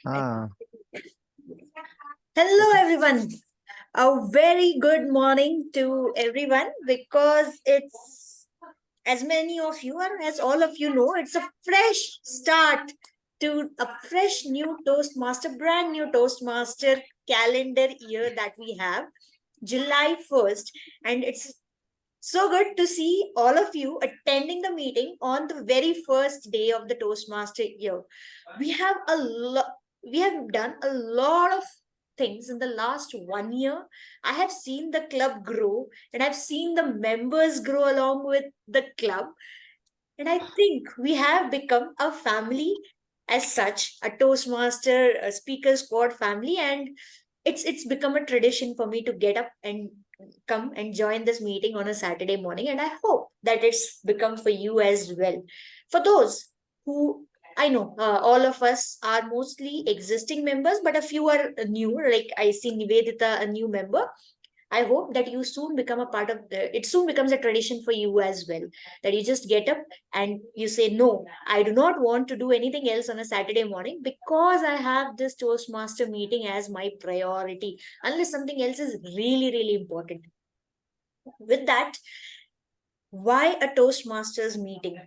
Ah, Hello, everyone. A very good morning to everyone because it's, as many of you or as all of you know, it's a fresh start to a fresh new Toastmaster, brand new Toastmaster calendar year that we have, July 1st. And it's so good to see all of you attending the meeting on the very first day of the Toastmaster year. We have a lot. We have done a lot of things in the last 1 year. I have seen the club grow, and I've seen the members grow along with the club. And I think we have become a family as such, a Toastmaster a speaker squad family, and it's become a tradition for me to get up and come and join this meeting on a Saturday morning, and I hope that it's become for you as well. For those who I know, all of us are mostly existing members, but a few are new. Like I see Nivedita, a new member. I hope that you soon become a part of the, it soon becomes a tradition for you as well. That you just get up and you say, no, I do not want to do anything else on a Saturday morning because I have this Toastmaster meeting as my priority, unless something else is really, really important. With that, why a Toastmasters meeting?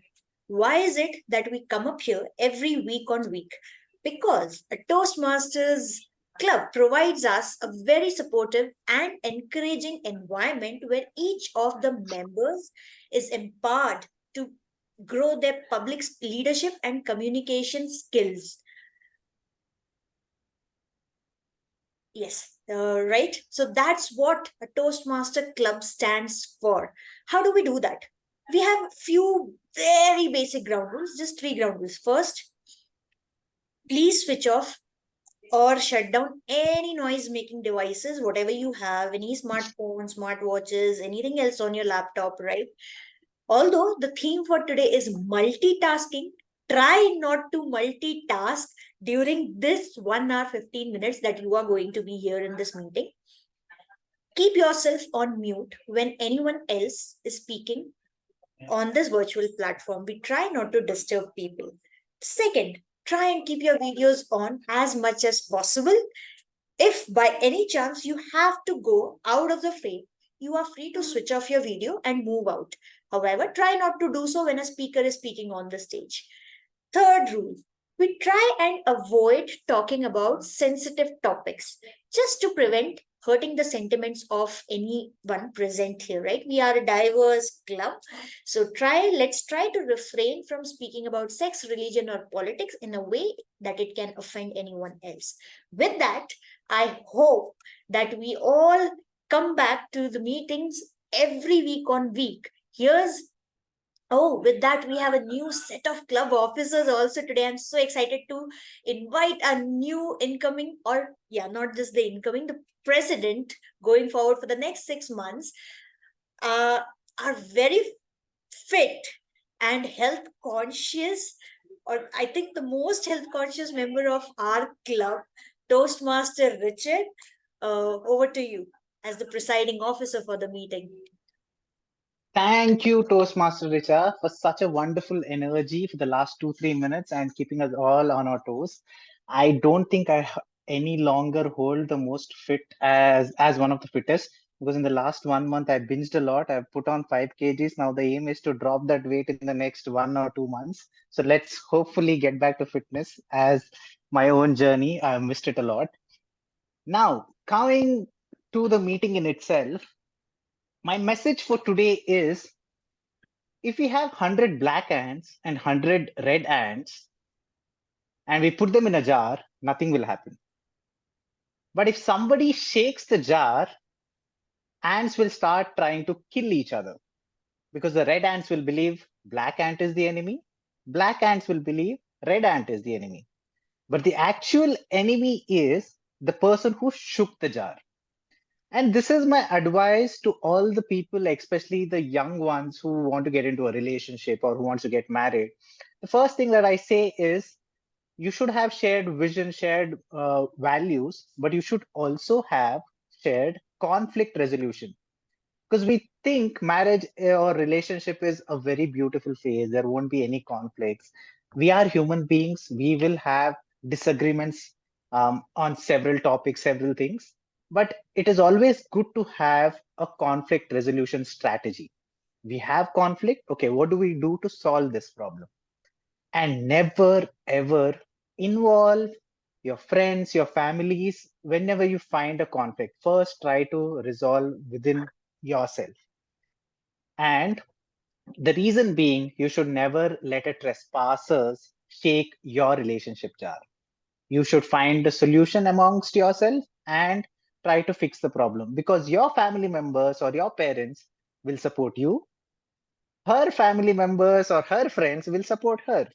Why is it that we come up here every week on week? Because a Toastmasters club provides us a very supportive and encouraging environment where each of the members is empowered to grow their public leadership and communication skills. Yes, right. So that's what a Toastmaster club stands for. How do we do that? We have few very basic ground rules, just three ground rules. First, please switch off or shut down any noise making devices, whatever you have, any smartphones, smartwatches, anything else on your laptop, right? Although the theme for today is multitasking, try not to multitask during this 1 hour 15 minutes that you are going to be here in this meeting. Keep yourself on mute when anyone else is speaking on this virtual platform. We try not to disturb people. Second, try and keep your videos on as much as possible. If by any chance you have to go out of the frame, you are free to switch off your video and move out. However, try not to do so when a speaker is speaking on the stage. Third rule, we try and avoid talking about sensitive topics just to prevent hurting the sentiments of anyone present here, right? We are a diverse club. So let's try to refrain from speaking about sex, religion, or politics in a way that it can offend anyone else. With that, I hope that we all come back to the meetings every week on week. Here's Oh, with that, we have a new set of club officers also today. I'm so excited to invite a new incoming, or yeah, not just the incoming, the president going forward for the next 6 months. Uh, are very fit and health conscious, or I think the most health conscious member of our club, Toastmaster Richard. Over to you as the presiding officer for the meeting. thank you, Toastmaster Richa, for such a wonderful energy for the last 2, 3 minutes and keeping us all on our toes. I don't think any longer hold the most fit as one of the fittest because in the last 1 month I binged a lot. I've put on 5 kgs. Now the aim is to drop that weight in the next 1 or 2 months. So let's hopefully get back to fitness as my own journey. I missed it a lot. Now, coming to the meeting in itself, my message for today is if we have 100 black ants and 100 red ants and we put them in a jar, nothing will happen. But if somebody shakes the jar, ants will start trying to kill each other because the red ants will believe black ant is the enemy, black ants will believe red ant is the enemy. But the actual enemy is the person who shook the jar. And this is my advice to all the people, especially the young ones who want to get into a relationship or who wants to get married. The first thing that I say is you should have shared vision, shared values, but you should also have shared conflict resolution. Because we think marriage or relationship is a very beautiful phase. There won't be any conflicts. We are human beings. We will have disagreements on several topics, several things. But it is always good to have a conflict resolution strategy. We have conflict. Okay, what do we do to solve this problem? And never ever involve your friends, your families whenever you find a conflict. First, try to resolve within yourself. And the reason being, you should never let a trespassers shake your relationship jar. You should find a solution amongst yourself and try to fix the problem, because your family members or your parents will support you. Her family members or her friends will support her.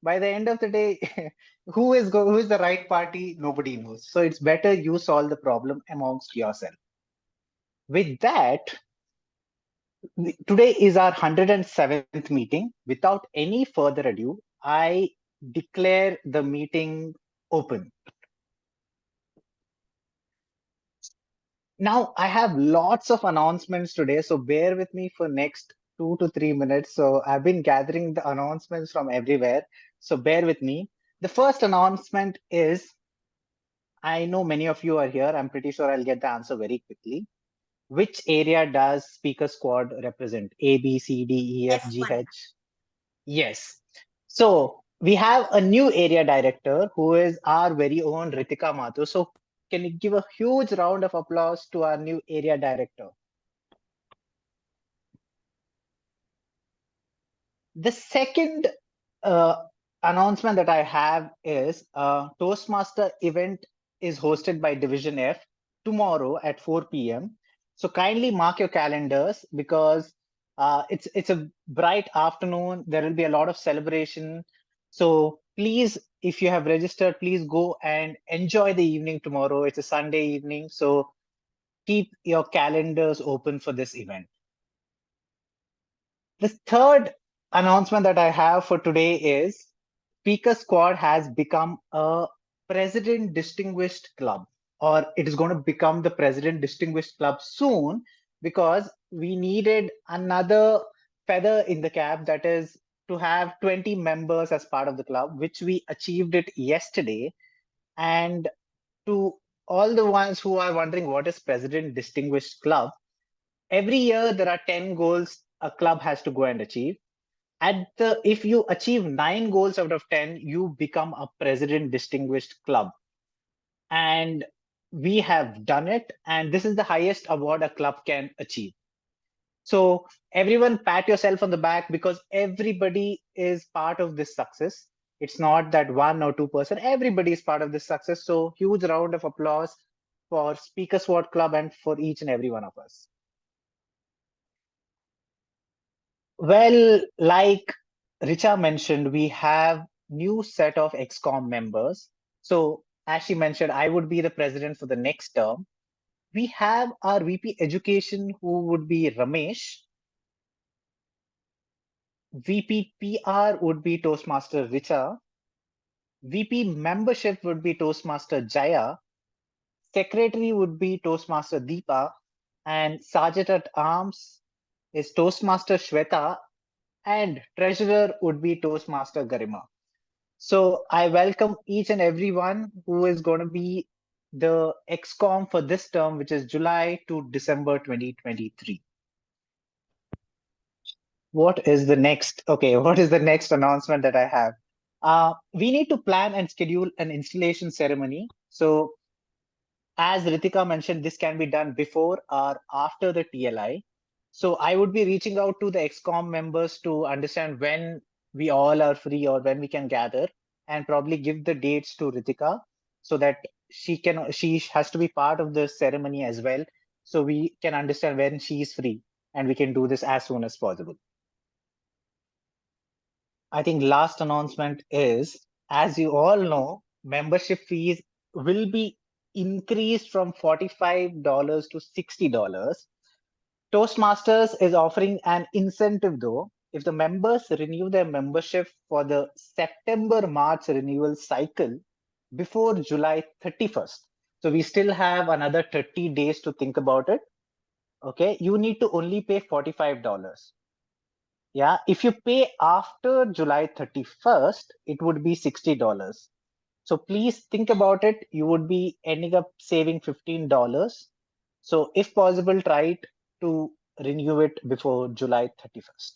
By the end of the day, who is the right party? Nobody knows. So it's better you solve the problem amongst yourself. With that, today is our 107th meeting. Without any further ado, I declare the meeting open. Now, I have lots of announcements today, so bear with me for next 2 to 3 minutes. So I've been gathering the announcements from everywhere. So bear with me. The first announcement is, I know many of you are here. I'm pretty sure I'll get the answer very quickly. Which area does Speaker Squad represent? A, B, C, D, E, F, G, F1. H? Yes. So we have a new area director who is our very own Ritika Mathur. So can you give a huge round of applause to our new area director? The second uh, announcement that I have is Toastmaster event is hosted by Division F tomorrow at 4 p.m. So kindly mark your calendars, because it's a bright afternoon. There will be a lot of celebration. So please, if you have registered, please go and enjoy the evening tomorrow. It's a Sunday evening, so keep your calendars open for this event. The third announcement that I have for today is Speaker Squad has become a President Distinguished Club, or it is going to become the President Distinguished Club soon, because we needed another feather in the cap, that is to have 20 members as part of the club, which we achieved it yesterday. And to all the ones who are wondering what is President Distinguished Club, every year there are 10 goals a club has to go and achieve. If you achieve 9 goals out of 10, you become a President Distinguished Club. And we have done it, and this is the highest award a club can achieve. So everyone pat yourself on the back, because everybody is part of this success. It's not that 1 or 2%, everybody is part of this success. So huge round of applause for Speaker Sword Club and for each and every one of us. Well, like Richa mentioned, we have new set of XCOM members. So as she mentioned, I would be the president for the next term. We have our VP Education, who would be Ramesh. VP PR would be Toastmaster Richa. VP Membership would be Toastmaster Jaya. Secretary would be Toastmaster Deepa. And Sergeant at Arms is Toastmaster Shweta. And Treasurer would be Toastmaster Garima. So I welcome each and everyone who is going to be the XCOM for this term, which is July to December 2023. What is the next? Okay, what is the next announcement that I have? We need to plan and schedule an installation ceremony. So as Ritika mentioned, this can be done before or after the TLI. So I would be reaching out to the XCOM members to understand when we all are free or when we can gather, and probably give the dates to Ritika, so that she has to be part of the ceremony as well. So we can understand when she is free, and we can do this as soon as possible. I think last announcement is, as you all know, membership fees will be increased from $45 to $60. Toastmasters is offering an incentive though. If the members renew their membership for the September-March renewal cycle before July 31st, so we still have another 30 days to think about it. Okay, you need to only pay $45. Yeah, if you pay after July 31st, it would be $60. So please think about it. You would be ending up saving $15. So if possible, try it to renew it before July 31st.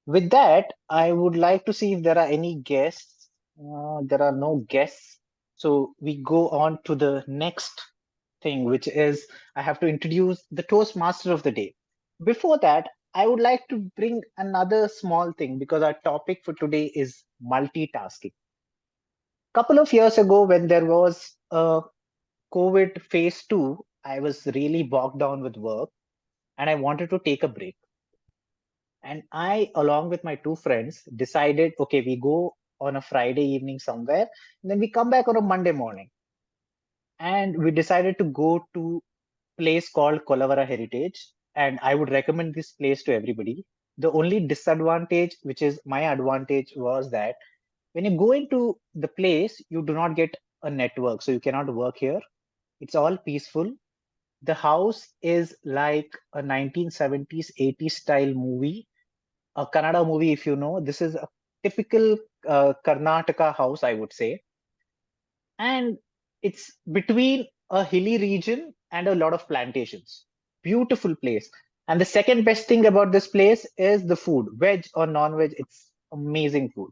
With that, I would like to see if there are any guests. There are no guests. So we go on to the next thing, which is I have to introduce the Toastmaster of the day. Before that, I would like to bring another small thing because our topic for today is multitasking. Couple of years ago, when there was a COVID phase two, I was really bogged down with work and I wanted to take a break. And I, along with my two friends, decided, okay, we go on a Friday evening somewhere, and then we come back on a Monday morning. And we decided to go to a place called Kolavara Heritage. And I would recommend this place to everybody. The only disadvantage, which is my advantage, was that when you go into the place, you do not get a network. So you cannot work here. It's all peaceful. The house is like a 1970s, 80s style movie, a Kannada movie, if you know. This is a typical Karnataka house, I would say. And it's between a hilly region and a lot of plantations. Beautiful place. And the second best thing about this place is the food, veg or non veg. It's amazing food.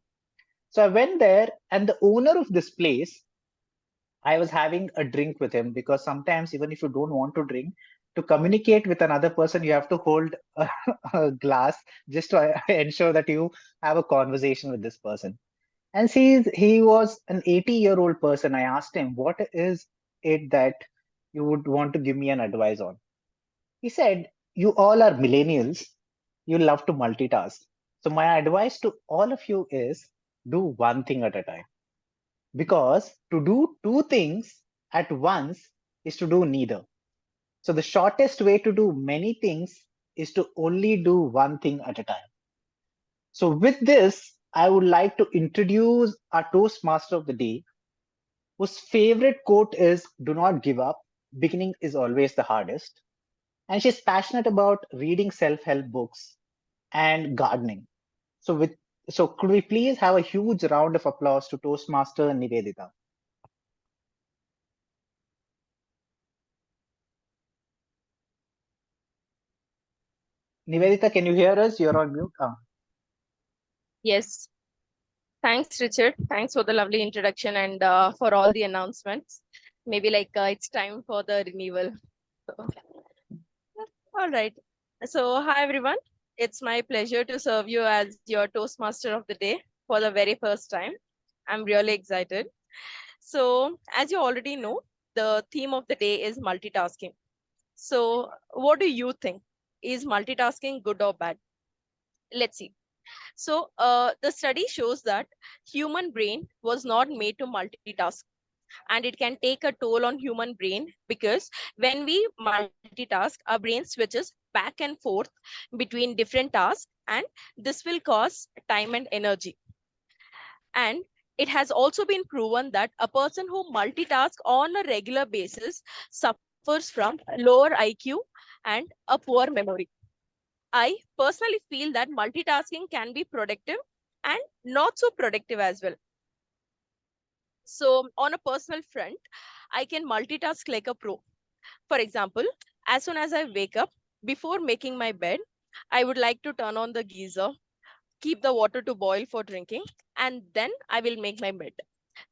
So I went there, and the owner of this place, I was having a drink with him because sometimes, even if you don't want to drink, to communicate with another person, you have to hold a glass just to ensure that you have a conversation with this person. And see, he was an 80-year-old person. I asked him, what is it that you would want to give me an advice on? He said, you all are millennials. You love to multitask. So my advice to all of you is do one thing at a time. Because to do two things at once is to do neither. So the shortest way to do many things is to only do one thing at a time. So with this, I would like to introduce our Toastmaster of the day, whose favorite quote is do not give up. Beginning is always the hardest. And she's passionate about reading self-help books and gardening. So with so could we please have a huge round of applause to Toastmaster Nivedita? Nivedita, can you hear us? You're on mute. Yes. Thanks, Richard. Thanks for the lovely introduction and for all the announcements. Maybe it's time for the renewal. So, all right. So, hi, everyone. It's my pleasure to serve you as your Toastmaster of the day for the very first time. I'm really excited. So, as you already know, the theme of the day is multitasking. So, what do you think? Is multitasking good or bad? Let's see. So the study shows that human brain was not made to multitask, and it can take a toll on human brain because when we multitask, our brain switches back and forth between different tasks, and this will cause time and energy. And it has also been proven that a person who multitasks on a regular basis suffers from lower IQ and a poor memory. I personally feel that multitasking can be productive and not so productive as well. So, on a personal front, I can multitask like a pro. For example, as soon as I wake up, before making my bed, I would like to turn on the geyser, keep the water to boil for drinking, and then I will make my bed.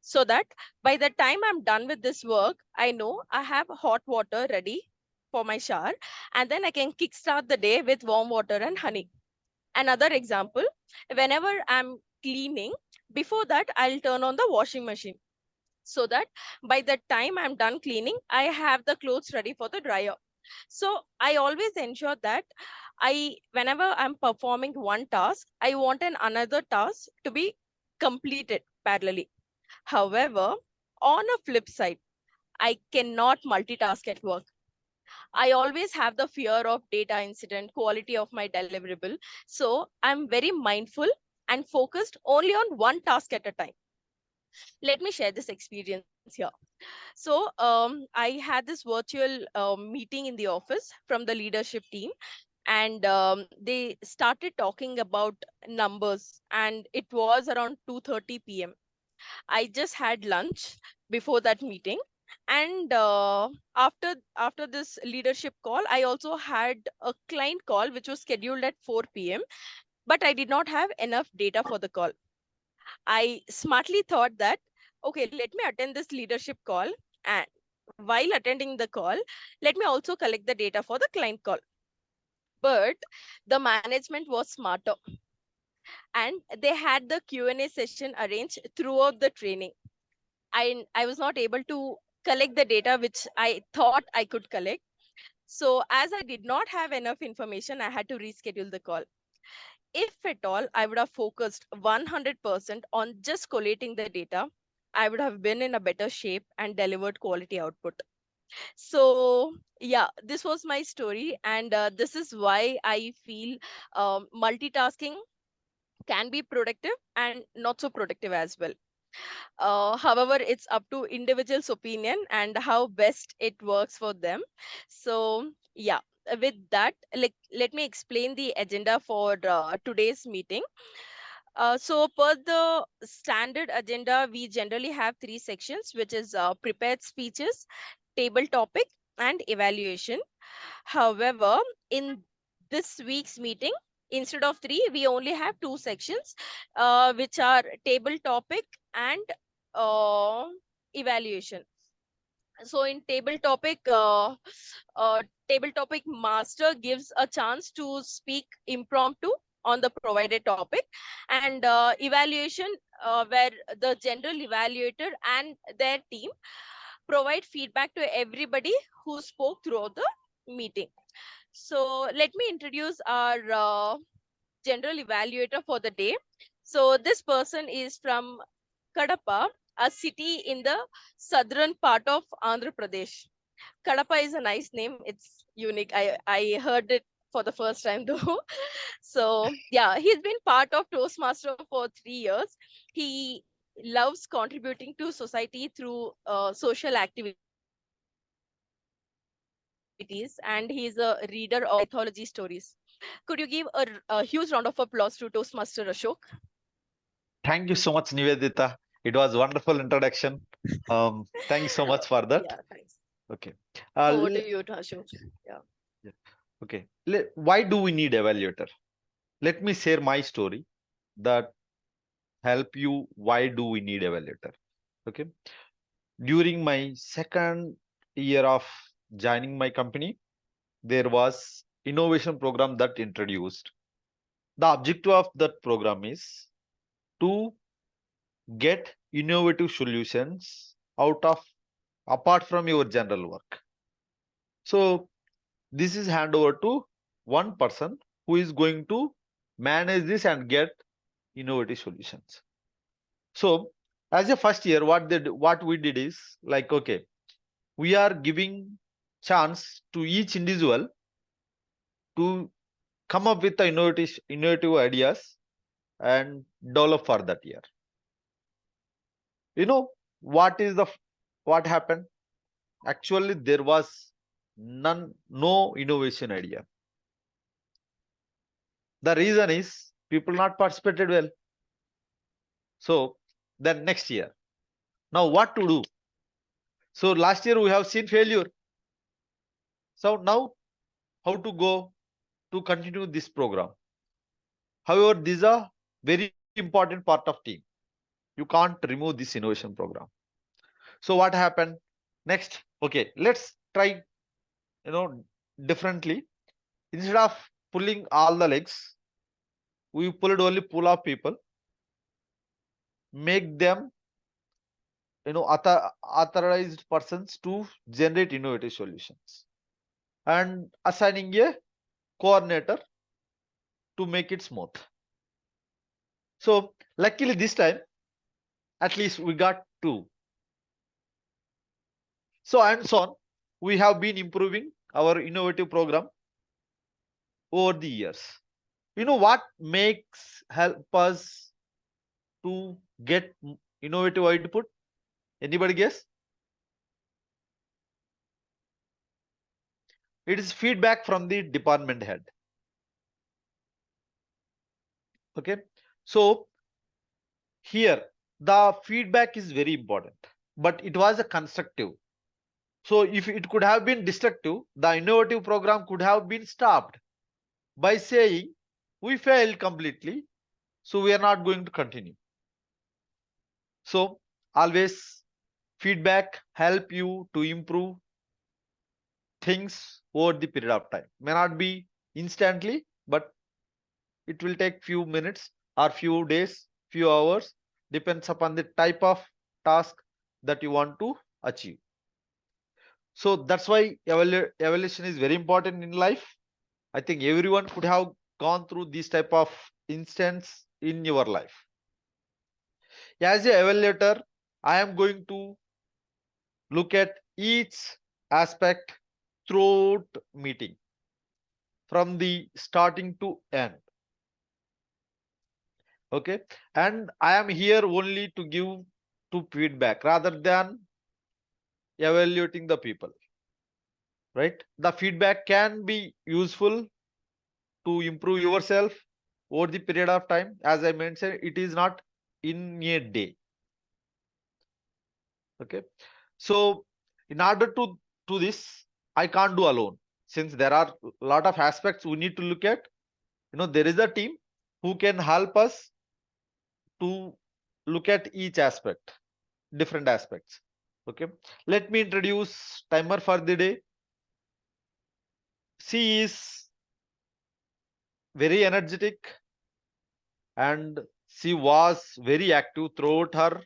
So that by the time I'm done with this work, I know I have hot water ready for my shower, and then I can kickstart the day with warm water and honey. Another example, whenever I'm cleaning, before that, I'll turn on the washing machine so that by the time I'm done cleaning, I have the clothes ready for the dryer. So I always ensure that whenever I'm performing one task, I want another task to be completed parallelly. However, on a flip side, I cannot multitask at work. I always have the fear of data incident, quality of my deliverable. So I'm very mindful and focused only on one task at a time. Let me share this experience here. So I had this virtual meeting in the office from the leadership team, and they started talking about numbers, and it was around 2:30 p.m. I just had lunch before that meeting, and after this leadership call, I also had a client call which was scheduled at 4 p.m. But I did not have enough data for the call. I smartly thought that, okay, let me attend this leadership call, and while attending the call, let me also collect the data for the client call. But the management was smarter, and they had the Q&A session arranged throughout the training. I was not able to collect the data which I thought I could collect. So as I did not have enough information, I had to reschedule the call. If at all I would have focused 100% on just collating the data, I would have been in a better shape and delivered quality output. So yeah, this was my story, and this is why I feel multitasking can be productive and not so productive as well. However, it's up to individual's opinion and how best it works for them. So yeah, with that, like, let me explain the agenda for today's meeting. So per the standard agenda, we generally have three sections, which is prepared speeches, table topic, and evaluation. However, in this week's meeting, instead of three, we only have two sections, which are table topic and uh, evaluation. So in table topic master gives a chance to speak impromptu on the provided topic, and evaluation, where the general evaluator and their team provide feedback to everybody who spoke throughout the meeting. So let me introduce our general evaluator for the day. So this person is from Kadapa, a city in the southern part of Andhra Pradesh. Kadapa is a nice name. It's unique. I heard it for the first time though. So yeah, he's been part of Toastmaster for 3 years. He loves contributing to society through social activities, and he's a reader of mythology stories. Could you give a huge round of applause to Toastmaster Ashok? Thank you so much, Nivedita. It was wonderful introduction. Thank you so much for Yeah, that. thanks. Okay. Over to Uh, you, Ashok. Yeah. yeah, okay. Why do we need evaluator? Let me share my story that help you. Why do we need evaluator? Okay. During my second year of joining my company, there was innovation program that introduced. The objective of that program is to get innovative solutions out of apart from your general work. So this is hand over to one person who is going to manage this and get innovative solutions. So as a first year, what we did is like, okay, we are giving chance to each individual to come up with the innovative ideas and develop for that year. You know what is the what happened? Actually, there was no innovation idea. The reason is people not participated well. So then next year, now what to do? So last year we have seen failure. So now how to go to continue this program? However, these are very important part of team. You can't remove this innovation program. So what happened next? Okay, let's try differently. Instead of pulling all the legs, we pulled only pull of people, make them authorized persons to generate innovative solutions, and assigning a coordinator to make it smooth. So luckily this time at least we got two. So and so on, we have been improving our innovative program over the years. You know what makes help us to get innovative output? Anybody guess? It is feedback from the department head. Okay, so here the feedback is very important, but it was a constructive. So if it could have been destructive, the innovative program could have been stopped by saying, we failed completely, so we are not going to continue. So always feedback help you to improve things over the period of time. May not be instantly, but it will take few minutes or few days, few hours, depends upon the type of task that you want to achieve. So that's why evaluation is very important in life. I think everyone could have gone through this type of instance in your life. As a evaluator, I am going to look at each aspect throughout meeting from the starting to end. Okay, and I am here only to give to feedback rather than evaluating the people, right? The feedback can be useful to improve yourself over the period of time. As I mentioned, it is not in a day. Okay, so in order to do this, I can't do alone, since there are a lot of aspects we need to look at. There is a team who can help us to look at each aspect, different aspects. Okay, let me introduce timer for the day. She is very energetic and she was very active throughout her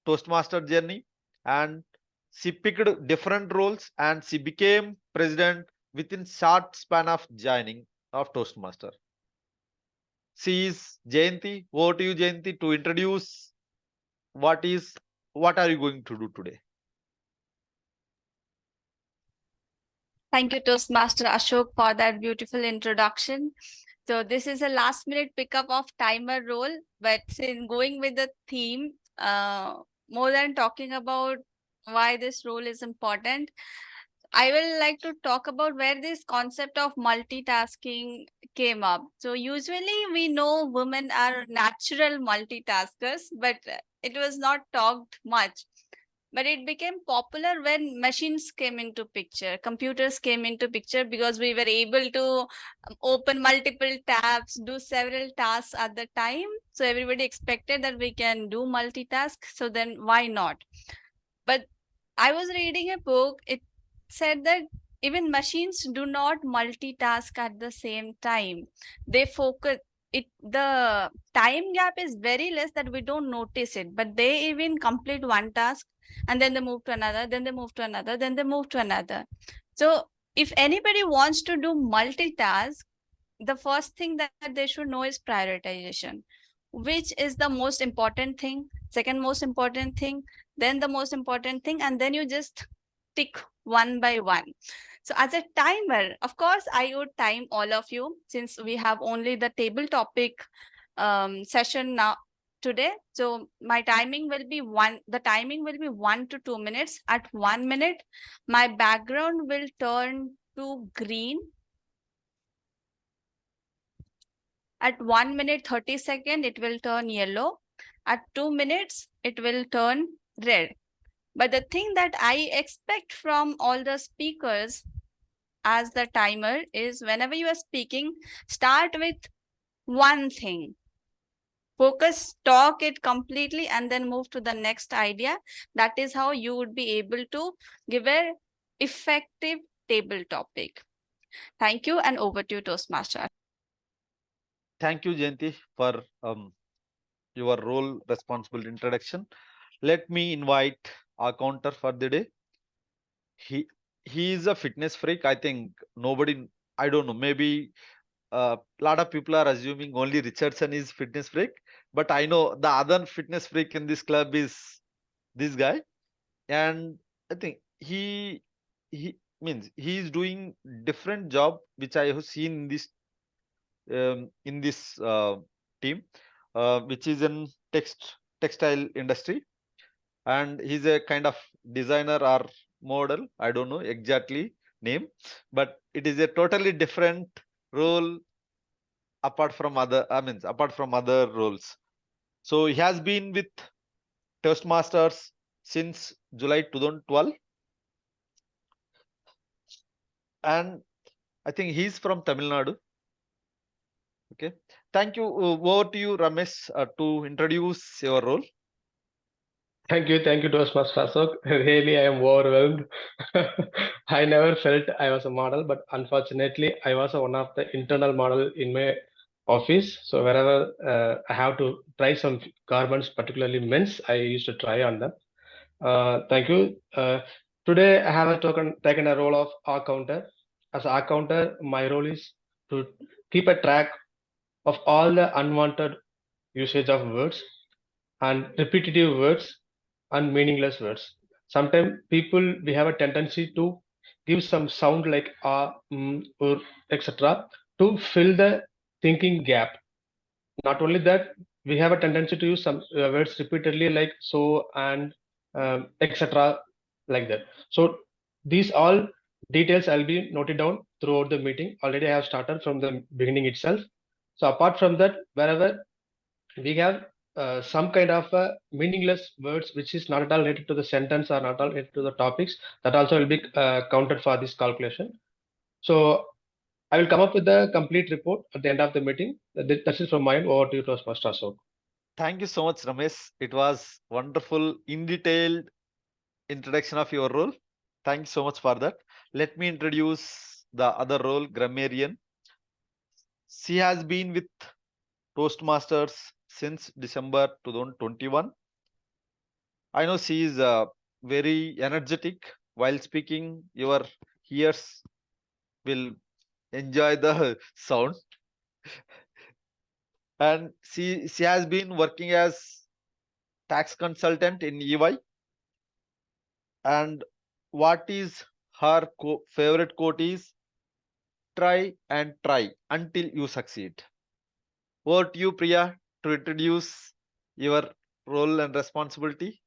Toastmaster journey, and she picked different roles and she became president within short span of joining of Toastmaster. She is Jayanti. Over to you, Jayanti, to introduce what are you going to do today? Thank you, Toastmaster Ashok, for that beautiful introduction. So this is a last minute pickup of timer role, but in going with the theme, more than talking about why this role is important, I will like to talk about where this concept of multitasking came up. So usually we know women are natural multitaskers, but it was not talked much. But it became popular when machines came into picture, computers came into picture, because we were able to open multiple tabs, do several tasks at the time. So everybody expected that we can do multitask. So then why not? But I was reading a book. It said that even machines do not multitask at the same time. They focus it, the time gap is very less that we don't notice it, but they even complete one task and then they move to another, then they move to another, then they move to another. So if anybody wants to do multitask, the first thing that they should know is prioritization, which is the most important thing, second most important thing, then the most important thing, and then you just tick one by one. So as a timer, of course, I would time all of you, since we have only the table topic session now today. So my timing will be the timing will be 1 to 2 minutes. At 1 minute, my background will turn to green. At 1 minute 30 second, it will turn yellow. At 2 minutes, it will turn red. But the thing that I expect from all the speakers as the timer is, whenever you are speaking, start with one thing. Focus, talk it completely, and then move to the next idea. That is how you would be able to give a effective table topic. Thank you, and over to you, Toastmaster. Thank you, Jayanti, for your role responsible introduction. Let me invite our counter for the day. He is a fitness freak. I think nobody, I don't know, maybe a lot of people are assuming only Richardson is fitness freak, but I know the other fitness freak in this club is this guy, and I think he means he is doing different job which I have seen in this team, which is in textile industry, and he's a kind of designer or model. I don't know exactly name, but it is a totally different role apart from other. I mean, apart from other roles. So he has been with Toastmasters since July 2012, and I think he's from Tamil Nadu. Okay, thank you. Over to you, Ramesh, to introduce your role. Thank you, Toastmaster Ashok. Really, I am overwhelmed. I never felt I was a model, but unfortunately, I was one of the internal model in my office. So wherever I have to try some garments, particularly men's, I used to try on them. Thank you. Today, I have taken a role of accounter. As an accounter, my role is to keep a track of all the unwanted usage of words and repetitive words and meaningless words. Sometimes people we have a tendency to give some sound like or etc. to fill the thinking gap. Not only that, we have a tendency to use some words repeatedly like so and etc. like that. So these all details I'll be noted down throughout the meeting. Already I have started from the beginning itself. So apart from that, wherever we have some kind of meaningless words which is not at all related to the sentence or not at all related to the topics, that also will be counted for this calculation. So I will come up with the complete report at the end of the meeting. That is from mine. Over to you, Toastmaster Ashok. Thank you so much, Ramesh. It was wonderful, in detailed introduction of your role. Thank you so much for that. Let me introduce the other role, grammarian. She has been with Toastmasters since December 2021. I know she is very energetic while speaking. Your ears will enjoy the sound. And she has been working as tax consultant in EY. And what is her favorite quote is try and try until you succeed. Over to you, Priya, to introduce your role and responsibility.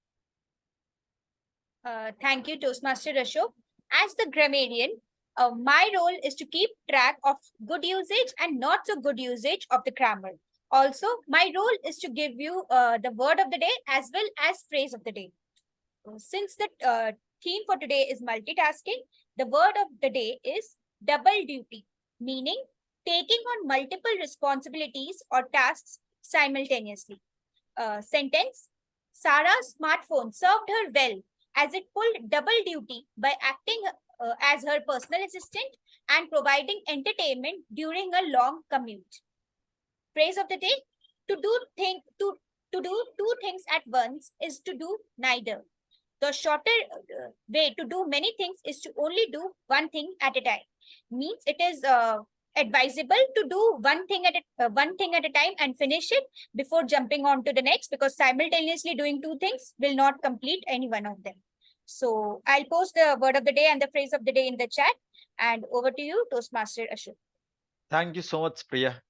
Thank you, Toastmaster Ashok. As the grammarian, my role is to keep track of good usage and not so good usage of the grammar. Also, my role is to give you the word of the day as well as phrase of the day. Since the theme for today is multitasking, the word of the day is double duty, meaning taking on multiple responsibilities or tasks simultaneously. Sentence: Sarah's smartphone served her well as it pulled double duty by acting as her personal assistant and providing entertainment during a long commute. Phrase of the day: to do two things at once is to do neither. The shorter way to do many things is to only do one thing at a time. Means it is advisable to do one thing at a time and finish it before jumping on to the next, because simultaneously doing two things will not complete any one of them. So I'll post the word of the day and the phrase of the day in the chat. And over to you, Toastmaster Ashok. Thank you so much, Priya.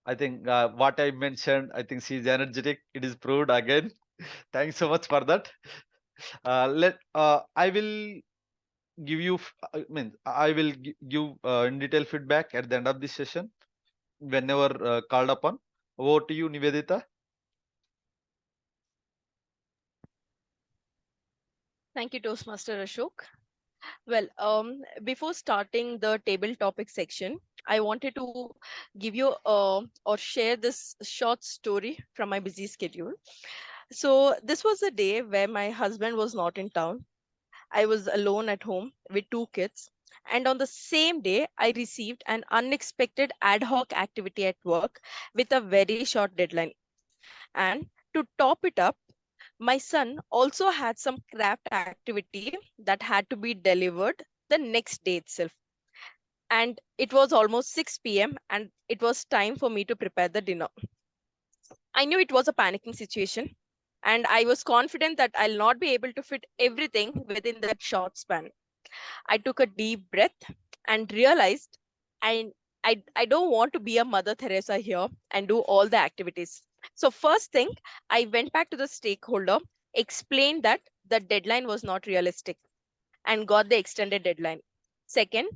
I think what I mentioned, I think she is energetic. It is proved again. Thanks so much for that. I will give you, I will give in detail feedback at the end of this session whenever called upon. Over to you, Nivedita. Thank you, Toastmaster Ashok. Well, before starting the table topic section, I wanted to give you or share this short story from my busy schedule. So this was a day where my husband was not in town. I was alone at home with two kids. And on the same day, I received an unexpected ad hoc activity at work with a very short deadline. And to top it up, my son also had some craft activity that had to be delivered the next day itself. And it was almost 6 p.m. and it was time for me to prepare the dinner. I knew it was a panicking situation, and I was confident that I'll not be able to fit everything within that short span. I took a deep breath and realized I, I don't want to be a Mother Teresa here and do all the activities. So, first thing, I went back to the stakeholder, explained that the deadline was not realistic, and got the extended deadline. Second,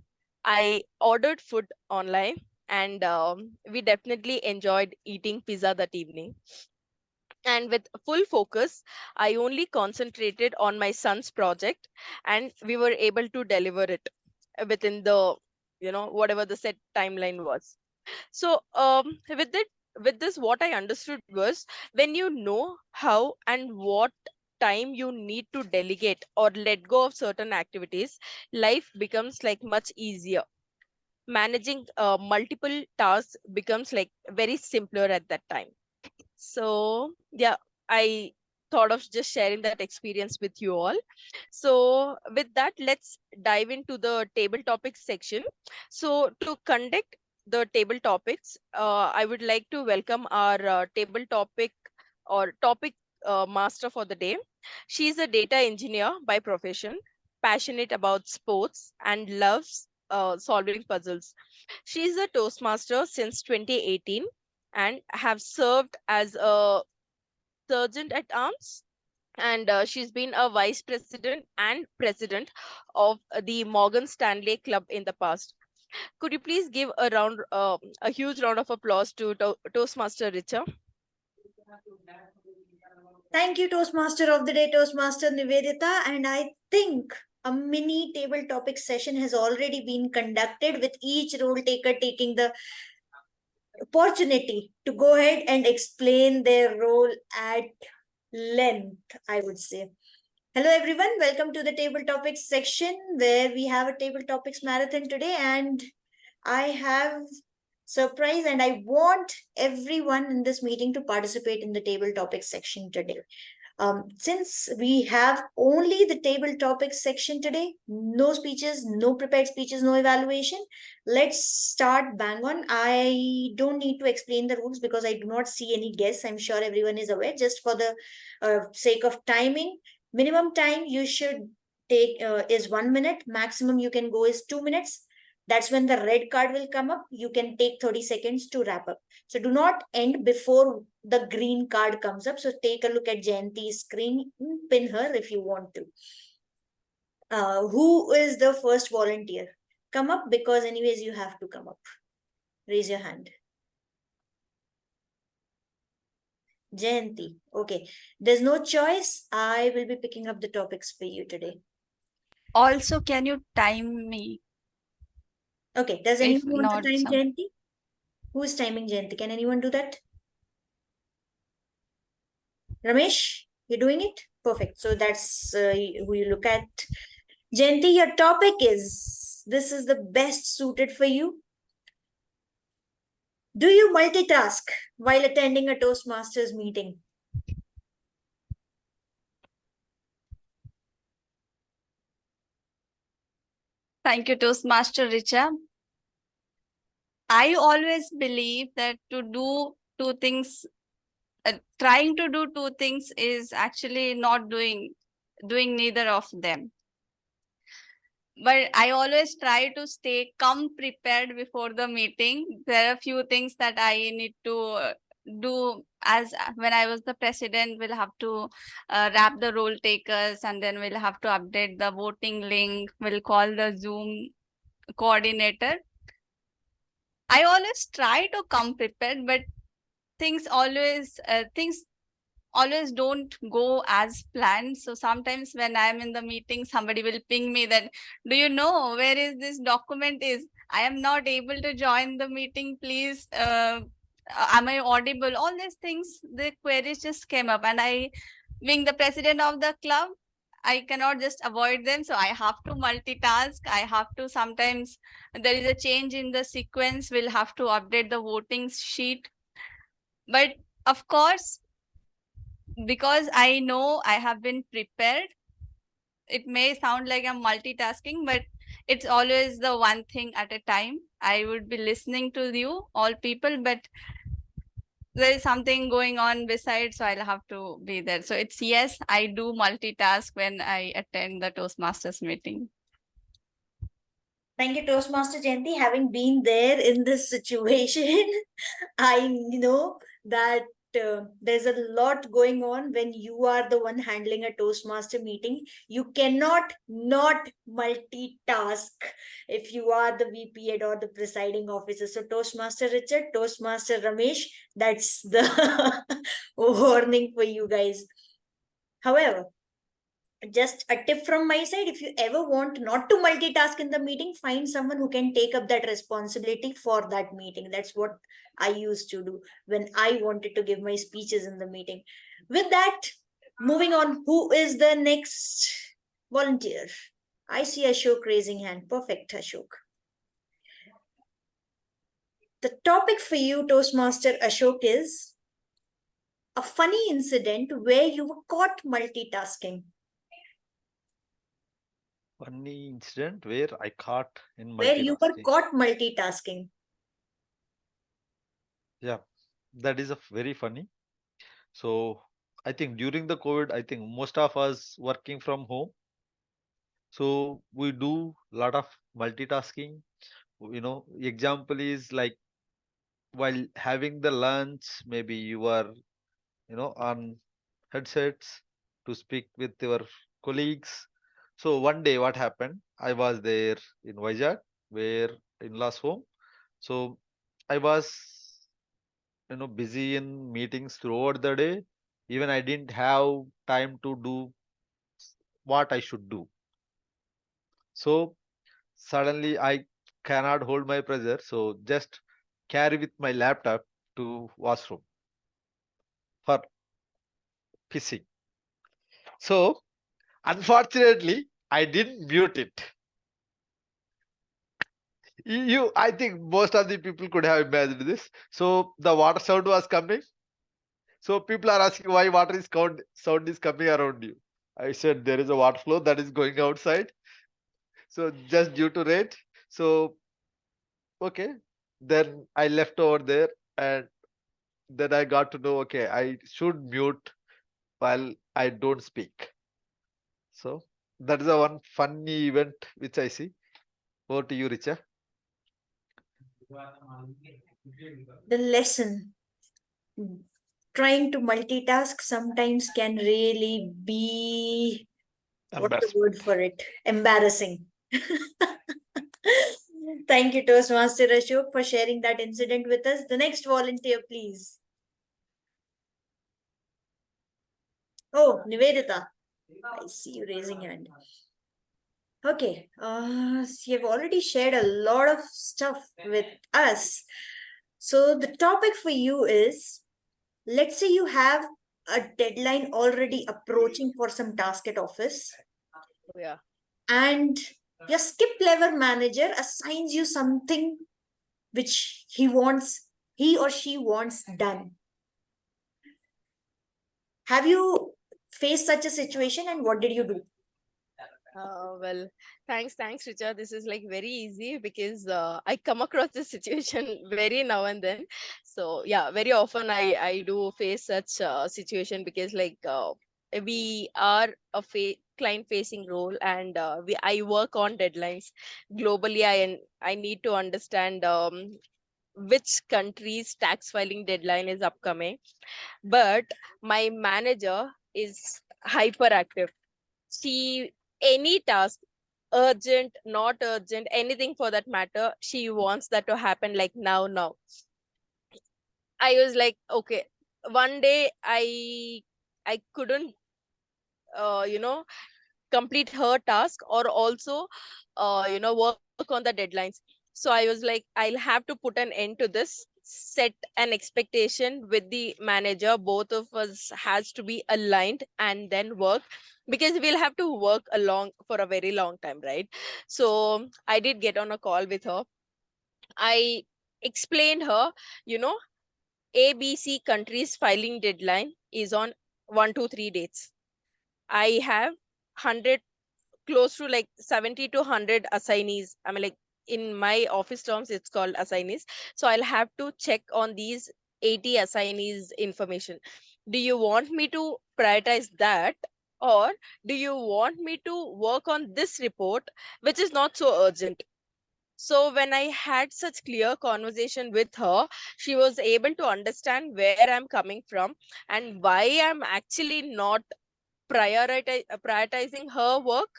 I ordered food online, and we definitely enjoyed eating pizza that evening. And with full focus, I only concentrated on my son's project, and we were able to deliver it within the, whatever the set timeline was. So with this, what I understood was, when you know how and what time you need to delegate or let go of certain activities, life becomes like much easier. Managing multiple tasks becomes like very simpler at that time. So yeah, I thought of just sharing that experience with you all. So with that, let's dive into the table topics section. So to conduct the table topics, I would like to welcome our table topic or topic master for the day. She's a data engineer by profession, passionate about sports, and loves solving puzzles. She's a Toastmaster since 2018 and have served as a sergeant at arms, and she's been a vice president and president of the Morgan Stanley Club in the past. Could you please give a huge round of applause to Toastmaster Richa? Thank you, Toastmaster of the Day, Toastmaster Nivedita. And I think a mini table topic session has already been conducted with each role taker taking the opportunity to go ahead and explain their role at length, I would say. Hello, everyone. Welcome to the table topics section where we have a table topics marathon today. And I have surprise and I want everyone in this meeting to participate in the table topics section today. Since we have only the table topics section today, no speeches, no prepared speeches, no evaluation. Let's start bang on. I don't need to explain the rules because I do not see any guests. I'm sure everyone is aware. Just for the sake of timing, minimum time you should take is 1 minute. Maximum you can go is 2 minutes. That's when the red card will come up. You can take 30 seconds to wrap up. So do not end before the green card comes up. So take a look at Jayanti's screen, pin her if you want to. Who is the first volunteer? Come up, because anyways you have to come up. Raise your hand. Jayanti. Okay. There's no choice. I will be picking up the topics for you today. Also, can you time me? Okay. Does If anyone want not, to time some- Jayanti? Who is timing Jayanti? Can anyone do that? Ramesh, you're doing it? Perfect. So that's who you look at. Jayanti, your topic is, this is the best suited for you. Do you multitask while attending a Toastmasters meeting? Thank you, Toastmaster Richa. I always believe that to do two things, trying to do two things is actually not doing neither of them. But I always try to stay come prepared before the meeting. There are a few things that I need to do, as when I was the president, we'll have to wrap the roll takers, and then we'll have to update the voting link. We'll call the Zoom coordinator. I always try to come prepared, but things always don't go as planned. So sometimes when I'm in the meeting, somebody will ping me that, do you know where is this document is? I am not able to join the meeting. Please, am I audible? All these things, the queries just came up, and I, being the president of the club, I cannot just avoid them. So I have to multitask. I have to sometimes, there is a change in the sequence, we'll have to update the voting sheet. But of course, because I know I have been prepared, it may sound like I'm multitasking, but it's always the one thing at a time. I would be listening to you, all people, but there is something going on beside, so I'll have to be there. So it's yes, I do multitask when I attend the Toastmasters meeting. Thank you, Toastmaster Jayanti. Having been there in this situation, I know that there's a lot going on when you are the one handling a Toastmaster meeting. You cannot not multitask if you are the VP head or the presiding officer. So Toastmaster Richard, Toastmaster Ramesh, that's the warning for you guys. However, just a tip from my side, if you ever want not to multitask in the meeting, find someone who can take up that responsibility for that meeting. That's what I used to do when I wanted to give my speeches in the meeting. With that, moving on, who is the next volunteer? I see Ashok raising hand. Perfect, Ashok. The topic for you, Toastmaster Ashok, is a funny incident where you were caught multitasking. Funny incident where I caught in Where you were multitasking. caught multitasking. Yeah, that is a very funny. So I think during the COVID, I think most of us working from home. So we do a lot of multitasking. Example is like while having the lunch, maybe you are, on headsets to speak with your colleagues. So one day what happened? I was there in Vizag, where in-laws home. So I was, busy in meetings throughout the day. Even I didn't have time to do what I should do. So suddenly I cannot hold my pressure. So just carry with my laptop to washroom for pissing. So unfortunately, I didn't mute it. I think most of the people could have imagined this. So the water sound was coming. So people are asking why water is sound is coming around you. I said there is a water flow that is going outside. So just due to rain. So okay, then I left over there, and then I got to know, okay, I should mute while I don't speak. So that is a one funny event which I see. Over to you, Richa. The lesson, trying to multitask sometimes can really be, what's the Embarrassment. word for it? Embarrassing. Thank you, Toastmaster Ashok, for sharing that incident with us. The next volunteer, please. Oh, Nivedita. I see you raising hand. Okay, you've already shared a lot of stuff with us. So the topic for you is, let's say you have a deadline already approaching for some task at office, Yeah. and your skip level manager assigns you something which he or she wants done. Have you faced such a situation, and what did you do? Well, thanks, Richard. This is like very easy because I come across this situation very now and then. So yeah, very often I do face such situation because like we are a client facing role, and I work on deadlines globally. I need to understand which country's tax filing deadline is upcoming, but my manager is hyperactive. She, any task, urgent, not urgent, anything for that matter, she wants that to happen like now. I was like, okay, one day I couldn't you know complete her task, or also work on the deadlines. So I was like, I'll have to put an end to this, set an expectation with the manager, both of us has to be aligned, and then work, because we'll have to work along for a very long time, right? So I did get on a call with her. I explained her, you know ABC countries filing deadline is on 1 to 3 dates. I have 100, close to like 70 to 100 assignees. I mean, like, in my office terms it's called assignees. So I'll have to check on these 80 assignees information. Do you want me to prioritize that, or do you want me to work on this report which is not so urgent? So when I had such clear conversation with her, she was able to understand where I'm coming from and why I'm actually not prioritizing her work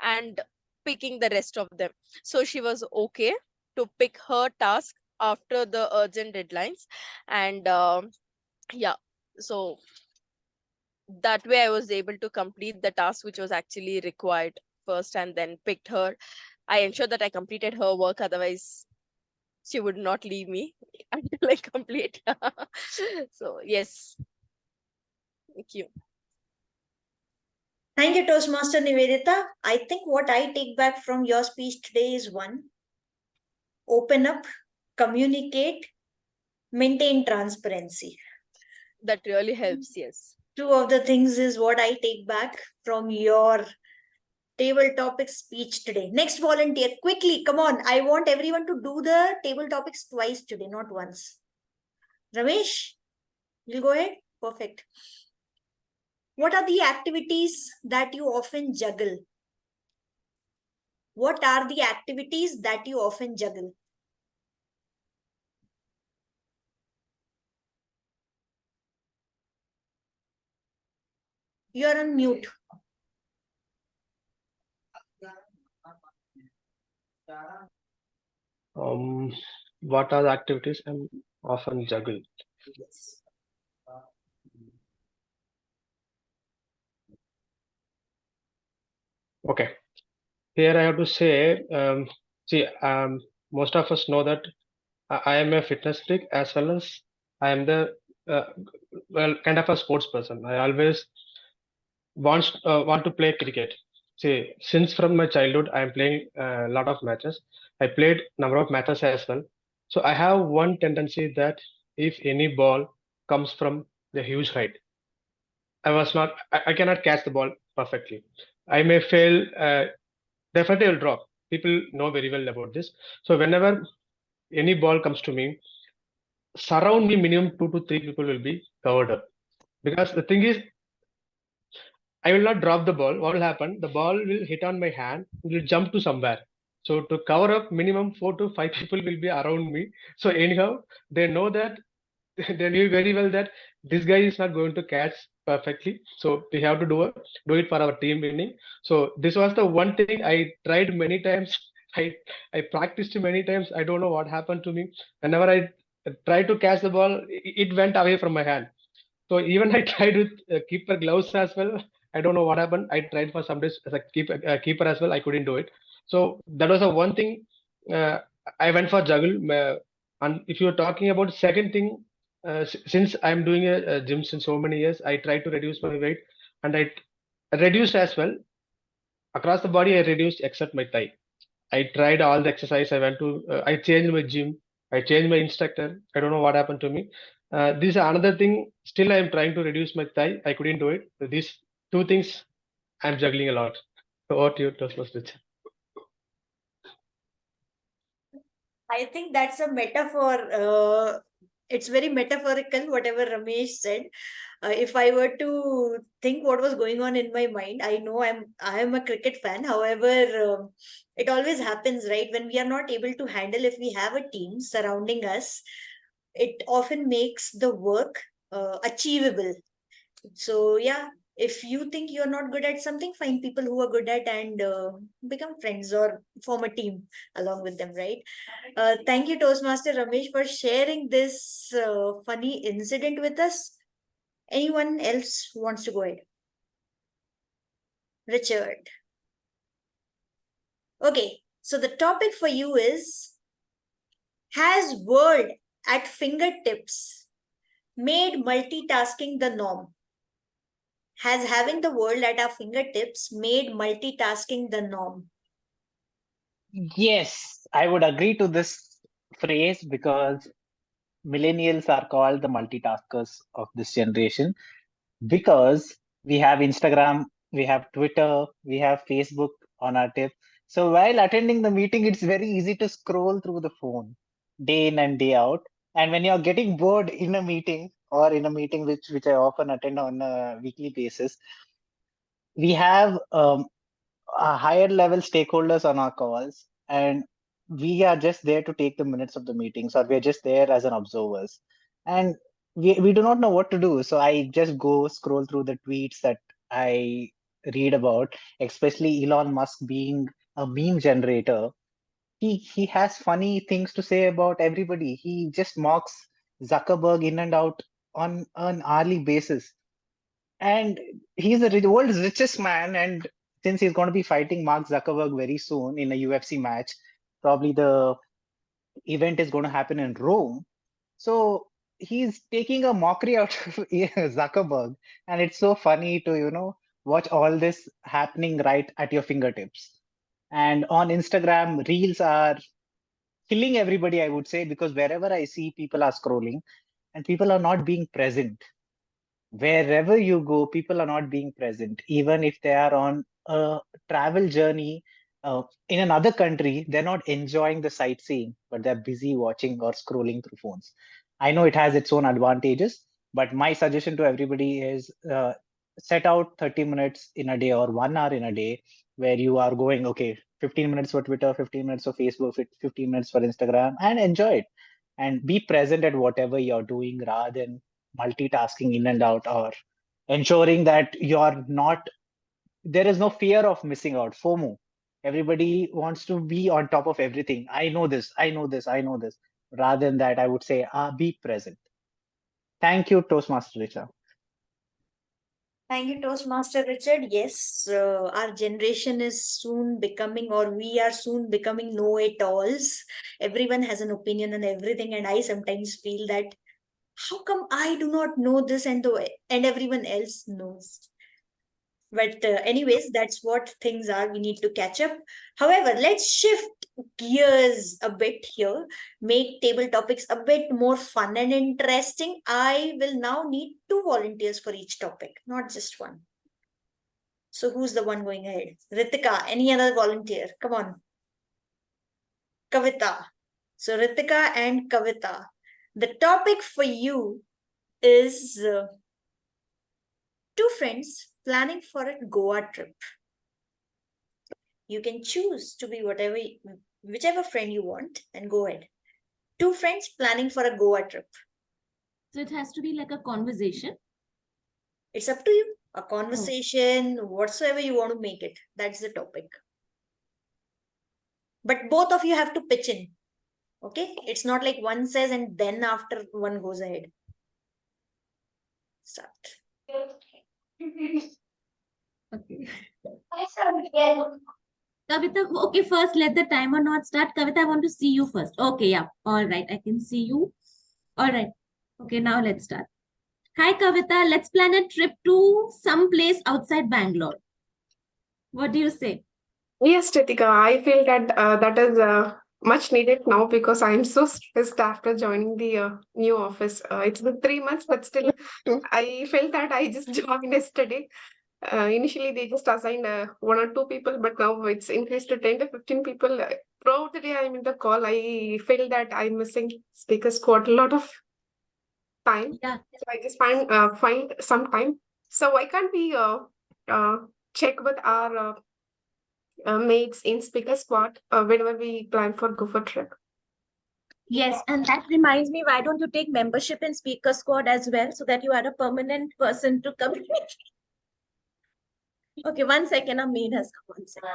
and picking the rest of them. So she was okay to pick her task after the urgent deadlines. And yeah, so that way I was able to complete the task which was actually required first and then picked her. I ensured that I completed her work, otherwise she would not leave me until I complete. So yes, thank you. Thank you, Toastmaster Nivedita. I think what I take back from your speech today is one, open up, communicate, maintain transparency. That really helps. Yes. Two of the things is what I take back from your table topic speech today. Next volunteer, quickly, come on. I want everyone to do the table topics twice today, not once. Ramesh, you'll go ahead. Perfect. What are the activities that you often juggle? What are the activities that you often juggle? You're on mute. What are the activities I'm often juggle? Okay, here I have to say, see, most of us know that I am a fitness freak as well as I am the well kind of a sports person. I always want to play cricket. See, since from my childhood, I am playing a lot of matches. I played number of matches as well. So I have one tendency that if any ball comes from the huge height, I cannot catch the ball perfectly. I may fail. Definitely, will drop. People know very well about this. So whenever any ball comes to me, surround me minimum 2 to 3 people will be covered up. Because the thing is, I will not drop the ball. What will happen? The ball will hit on my hand, it will jump to somewhere. So to cover up, minimum 4 to 5 people will be around me. So anyhow, they know that they knew very well that this guy is not going to catch perfectly. So we have to do it for our team winning. So this was the one thing I tried many times. I practiced many times. I don't know what happened to me. Whenever I tried to catch the ball, it went away from my hand. So even I tried with keeper gloves as well. I don't know what happened. I tried for some days as a keeper as well. I couldn't do it. So that was a one thing. Uh, I went for juggle. And if you're talking about second thing, since I'm doing a gym since so many years, I tried to reduce my weight, and I reduced as well across the body. I reduced except my thigh. I tried all the exercise. I changed my gym. I changed my instructor. I don't know what happened to me. This is another thing. Still, I am trying to reduce my thigh. I couldn't do it. So these two things I'm juggling a lot. So what you, Toastmasters? I think that's a metaphor. It's very metaphorical, whatever Ramesh said. If I were to think what was going on in my mind, I know I am a cricket fan. However, it always happens, right? When we are not able to handle, if we have a team surrounding us, it often makes the work achievable. So yeah, if you think you're not good at something, find people who are good at and become friends or form a team along with them, right? Thank you, Toastmaster Ramesh, for sharing this funny incident with us. Anyone else wants to go ahead? Richard. Okay, so the topic for you is, has world at fingertips made multitasking the norm? Has having the world at our fingertips made multitasking the norm? Yes, I would agree to this phrase because millennials are called the multitaskers of this generation because we have Instagram, we have Twitter, we have Facebook on our tip. So while attending the meeting, it's very easy to scroll through the phone day in and day out. And when you're getting bored in a meeting or in a meeting which I often attend on a weekly basis, we have a higher level stakeholders on our calls. And we are just there to take the minutes of the meetings, or we're just there as an observers, and we do not know what to do. So I just go scroll through the tweets that I read about, especially Elon Musk being a meme generator. He has funny things to say about everybody. He just mocks Zuckerberg in and out on an hourly basis. And he's the world's richest man. And since he's going to be fighting Mark Zuckerberg very soon in a UFC match, probably the event is going to happen in Rome. So he's taking a mockery out of Zuckerberg. And it's so funny to, watch all this happening right at your fingertips. And on Instagram, reels are killing everybody, I would say, because wherever I see, people are scrolling and people are not being present. Wherever you go, people are not being present. Even if they are on a travel journey in another country, they're not enjoying the sightseeing, but they're busy watching or scrolling through phones. I know it has its own advantages, but my suggestion to everybody is set out 30 minutes in a day or 1 hour in a day where you are going, okay, 15 minutes for Twitter, 15 minutes for Facebook, 15 minutes for Instagram, and enjoy it. And be present at whatever you're doing rather than multitasking in and out, or ensuring that you're not, there is no fear of missing out, FOMO. Everybody wants to be on top of everything. I know this, I know this, I know this. Rather than that, I would say, be present. Thank you, Toastmaster Richa. Thank you, Toastmaster Richard. Yes, our generation is soon becoming, or we are soon becoming know-it-alls. Everyone has an opinion on everything, and I sometimes feel that how come I do not know this and everyone else knows? But anyways, that's what things are. We need to catch up. However, let's shift gears a bit here, make table topics a bit more fun and interesting. I will now need 2 volunteers for each topic, not just one. So who's the one going ahead? Ritika, any other volunteer? Come on. Kavita. So Ritika and Kavita. The topic for you is two friends planning for a Goa trip. You can choose to be whichever friend you want, and go ahead. Two friends planning for a Goa trip. So it has to be like a conversation. It's up to you. A conversation, whatsoever you want to make it. That's the topic. But both of you have to pitch in. Okay? It's not like one says and then after one goes ahead. Start. Okay. Kavita, okay, first let the timer not start. Kavita, I want to see you first. Okay, yeah. All right, I can see you. All right. Okay, now let's start. Hi, Kavita. Let's plan a trip to some place outside Bangalore. What do you say? Yes, Ritika, I feel that that is much needed now because I'm so stressed after joining the new office. It's been 3 months, but still, I felt that I just joined yesterday. Initially, they just assigned 1 or 2 people, but now it's increased to 10 to 15 people. Throughout the day, I'm in the call. I feel that I'm missing speaker squad a lot of time. Yeah. So I just find some time. So why can't we check with our mates in speaker squad whenever we plan for go for trip? Yes, and that reminds me, why don't you take membership in Speaker Squad as well, so that you are a permanent person to communicate? Okay, 1 second, a maid has come. 1 second.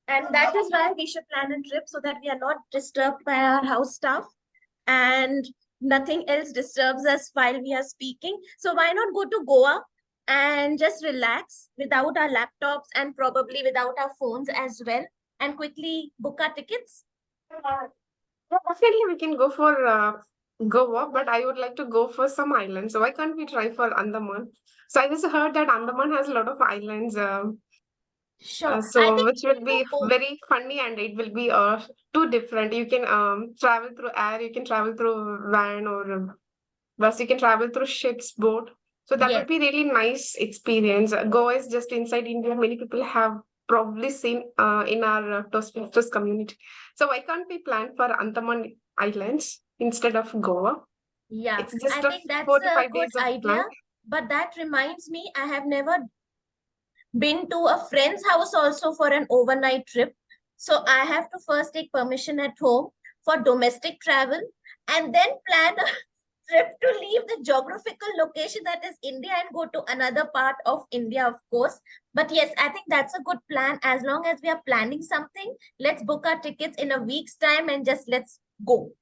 And that is why we should plan a trip, so that we are not disturbed by our house staff and nothing else disturbs us while we are speaking. So why not go to Goa and just relax without our laptops and probably without our phones as well, and quickly book our tickets? Yeah, definitely we can go for Goa, but I would like to go for some islands. So why can't we try for Andaman? So I just heard that Andaman has a lot of islands. Sure. I So think which will be both. very funny, and it will be too different. You can travel through air, you can travel through van or bus, you can travel through ships, boat. So that Yes. would be really nice experience. Goa is just inside India. Many people have probably seen in our Toastmasters community. So why can't we plan for Andaman Islands instead of Goa? Yeah, It's just I a think that's 4 to a 5 good days of idea. plan. But that reminds me, I have never been to a friend's house also for an overnight trip. So I have to first take permission at home for domestic travel and then plan a trip to leave the geographical location that is India and go to another part of India, of course. But yes, I think that's a good plan. As long as we are planning something, let's book our tickets in a week's time and just let's go.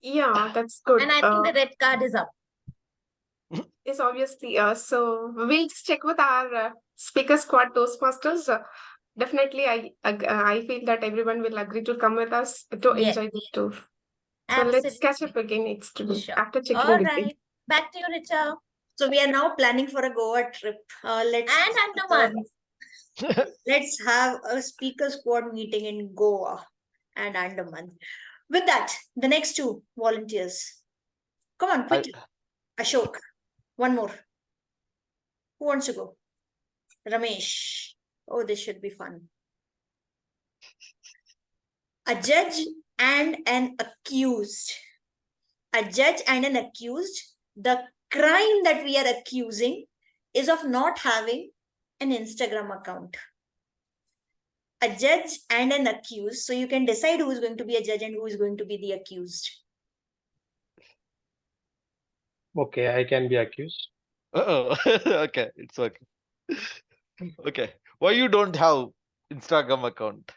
Yeah, that's good. And I think the red card is up. Yes, obviously. So we'll just check with our speaker squad Toastmasters. Definitely, I feel that everyone will agree to come with us to Yes. enjoy the tour. So let's catch up again next week Sure. after checking All with right. Back to you, Richa. So we are now planning for a Goa trip. Let's And Andaman. let's have a speaker squad meeting in Goa and Andaman. With that, the next two volunteers. Come on, quickly. Ashok, one more. Who wants to go? Ramesh. Oh, this should be fun. A judge and an accused. A judge and an accused. The crime that we are accusing is of not having an Instagram account. A judge and an accused. So you can decide who is going to be a judge and who is going to be the accused. Okay, I can be accused. Okay, it's okay. Okay, why you don't have Instagram account?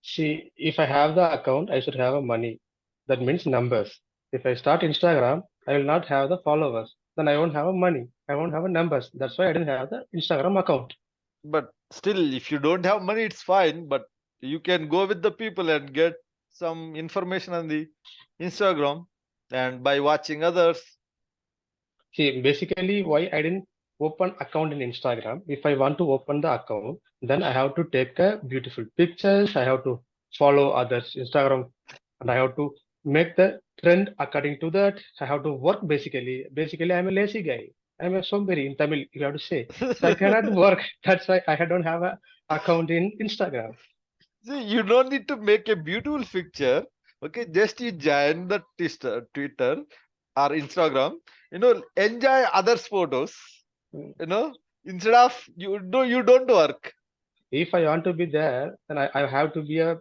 See, if I have the account, I should have a money. That means numbers. If I start Instagram, I will not have the followers. Then I won't have a money. I won't have a numbers. That's why I didn't have the Instagram account. But still, if you don't have money, it's fine. But you can go with the people and get some information on the Instagram, and by watching others. See, basically, why I didn't open account in Instagram. If I want to open the account, then I have to take a beautiful pictures. I have to follow others Instagram, and I have to make the trend according to that. I have to work basically. Basically, I'm a lazy guy. I'm a somberi in Tamil, you have to say. So I cannot work. That's why I don't have a account in Instagram. See, you don't need to make a beautiful picture. Okay, just you join the Twitter or Instagram. Enjoy others' photos. Instead of you don't work. If I want to be there, then I have to be a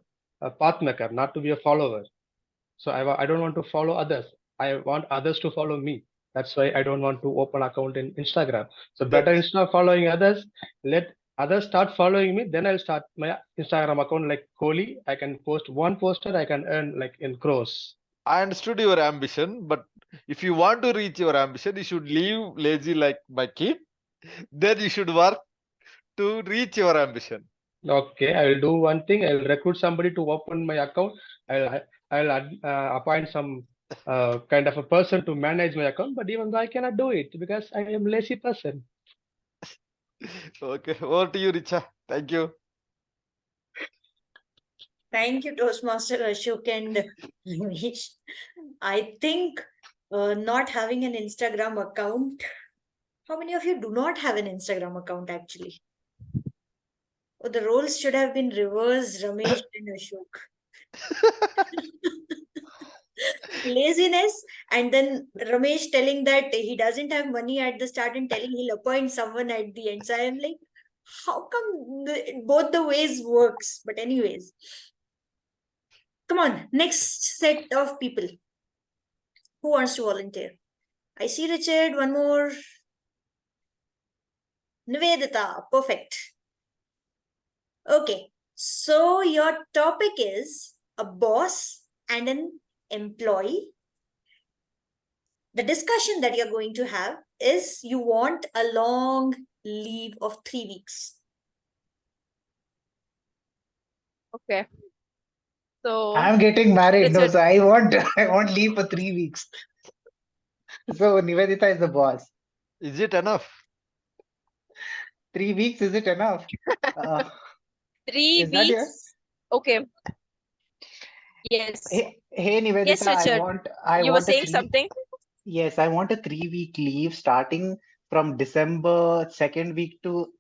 path maker, not to be a follower. So I don't want to follow others. I want others to follow me. That's why I don't want to open account in Instagram. So better instead of following others, let others start following me. Then I'll start my Instagram account like Kohli. I can post one poster. I can earn like in crores. I understood your ambition, but if you want to reach your ambition, you should leave lazy like my kid. Then you should work to reach your ambition. Okay, I will do one thing. I'll recruit somebody to open my account. I'll appoint some kind of a person to manage my account. But even though I cannot do it because I am lazy person. Okay, over to you, Richa. Thank you. Thank you, Toastmaster Ashok and Ramesh. I think not having an Instagram account. How many of you do not have an Instagram account actually? Oh, the roles should have been reversed, Ramesh and Ashok. Laziness, and then Ramesh telling that he doesn't have money at the start and telling he'll appoint someone at the end. So I'm like, how come both the ways works? But anyways, come on, next set of people. Who wants to volunteer? I see Richard, one more. Nivedita, perfect. Okay, so your topic is a boss and an employee. The discussion that you're going to have is you want a long leave of 3 weeks. Okay. So I'm getting married, no, Richard. so I want leave for 3 weeks. So Nivedita is the boss. Is it enough? 3 weeks, is it enough? 3 Is that your? weeks. Okay. Yes. Hey Nivedita, Yes, Richard. I You were want a saying something? Yes, I want a 3 week leave starting from December 2nd week to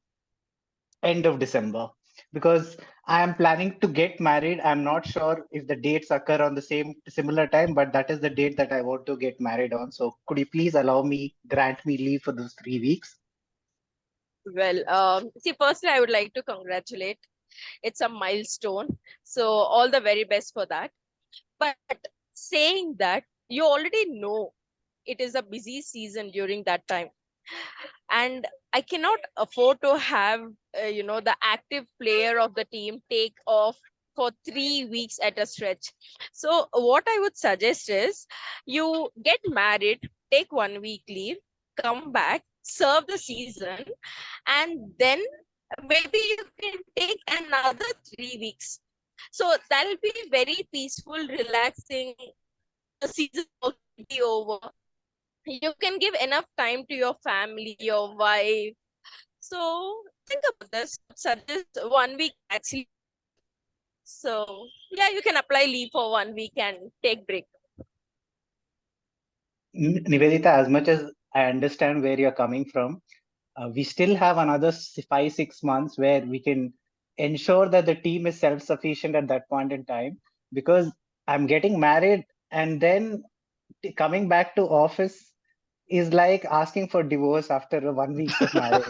end of December, because I am planning to get married. I'm not sure if the dates occur on the similar time, but that is the date that I want to get married on. So could you please grant me leave for those 3 weeks? Well, see, firstly, I would like to congratulate It's a milestone. So all the very best for that. But saying that, you already know it is a busy season during that time, and I cannot afford to have the active player of the team take off for 3 weeks at a stretch. So what I would suggest is, you get married, take 1 week leave, come back, serve the season, and then maybe you can take another 3 weeks. So that'll be very peaceful, relaxing. The season will be over. You can give enough time to your family, your wife. So think about this. Suggest 1 week actually. So yeah, you can apply leave for 1 week and take break. Nivedita, as much as I understand where you're coming from, we still have another 5, 6 months where we can ensure that the team is self-sufficient at that point in time. Because I'm getting married and then coming back to office is like asking for divorce after 1 week of marriage.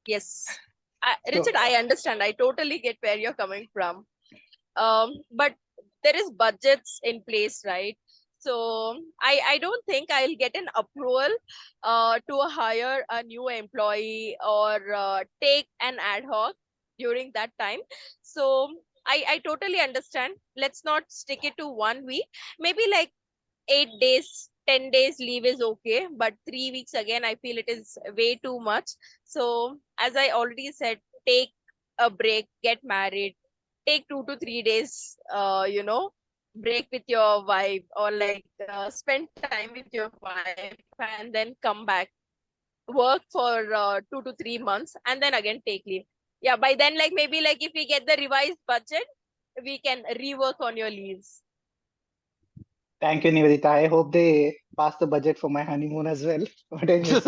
Yes. So Richard, I understand. I totally get where you're coming from. But there is budgets in place, right? So I don't think I'll get an approval to hire a new employee or take an ad hoc during that time. So I totally understand. Let's not stick it to 1 week. Maybe like 8 days, 10 days leave is okay, but 3 weeks again, I feel it is way too much. So, as I already said, take a break, get married, take 2 to 3 days, break with your wife, or like spend time with your wife and then come back, work for 2 to 3 months, and then again take leave. Yeah, by then, like maybe like if we get the revised budget, we can rework on your leaves. thank you, Nivedita. I hope they pass the budget for my honeymoon as well. But anyways,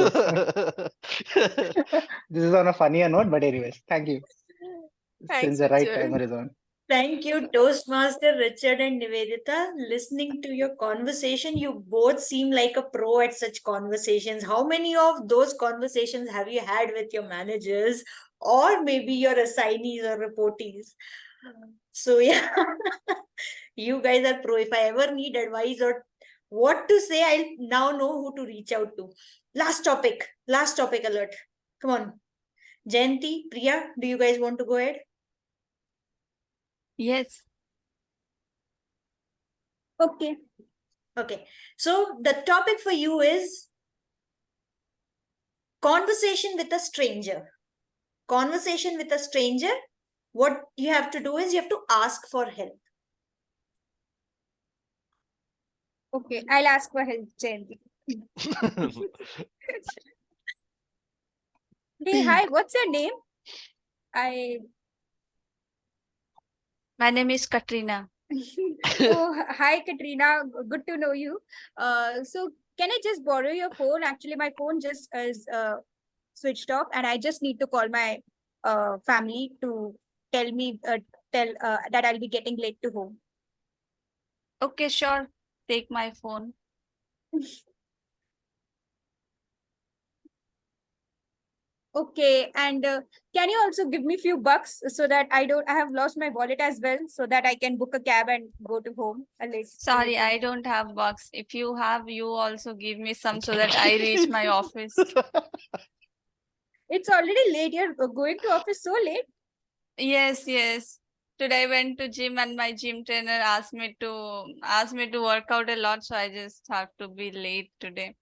this is on a funnier note. But anyways, thank you. Since Thanks, the right Richard. timer is on. Thank you, Toastmaster Richard and Nivedita. Listening to your conversation, you both seem like a pro at such conversations. How many of those conversations have you had with your managers or maybe your assignees or reportees? So, yeah, you guys are pro. If I ever need advice or what to say, I'll now know who to reach out to. Last topic alert. Come on. Jayanti, Priya, do you guys want to go ahead? Yes. Okay. Okay. So the topic for you is conversation with a stranger. Conversation with a stranger. What you have to do is you have to ask for help. Okay, I'll ask for help, Jayanti. Hey, hi, what's your name? My name is Katrina. Oh, hi, Katrina. Good to know you. So can I just borrow your phone? Actually, my phone just is switched off, and I just need to call my family to tell me that I'll be getting late to home. Okay, sure. Take my phone. Okay, and can you also give me few bucks so that I have lost my wallet as well, so that I can book a cab and go to home late. Sorry, I don't have bucks. If you have, you also give me some so that I reach my office. It's already late. You're going to office so late. Yes, yes. Today I went to gym and my gym trainer asked me to work out a lot, so I just have to be late today.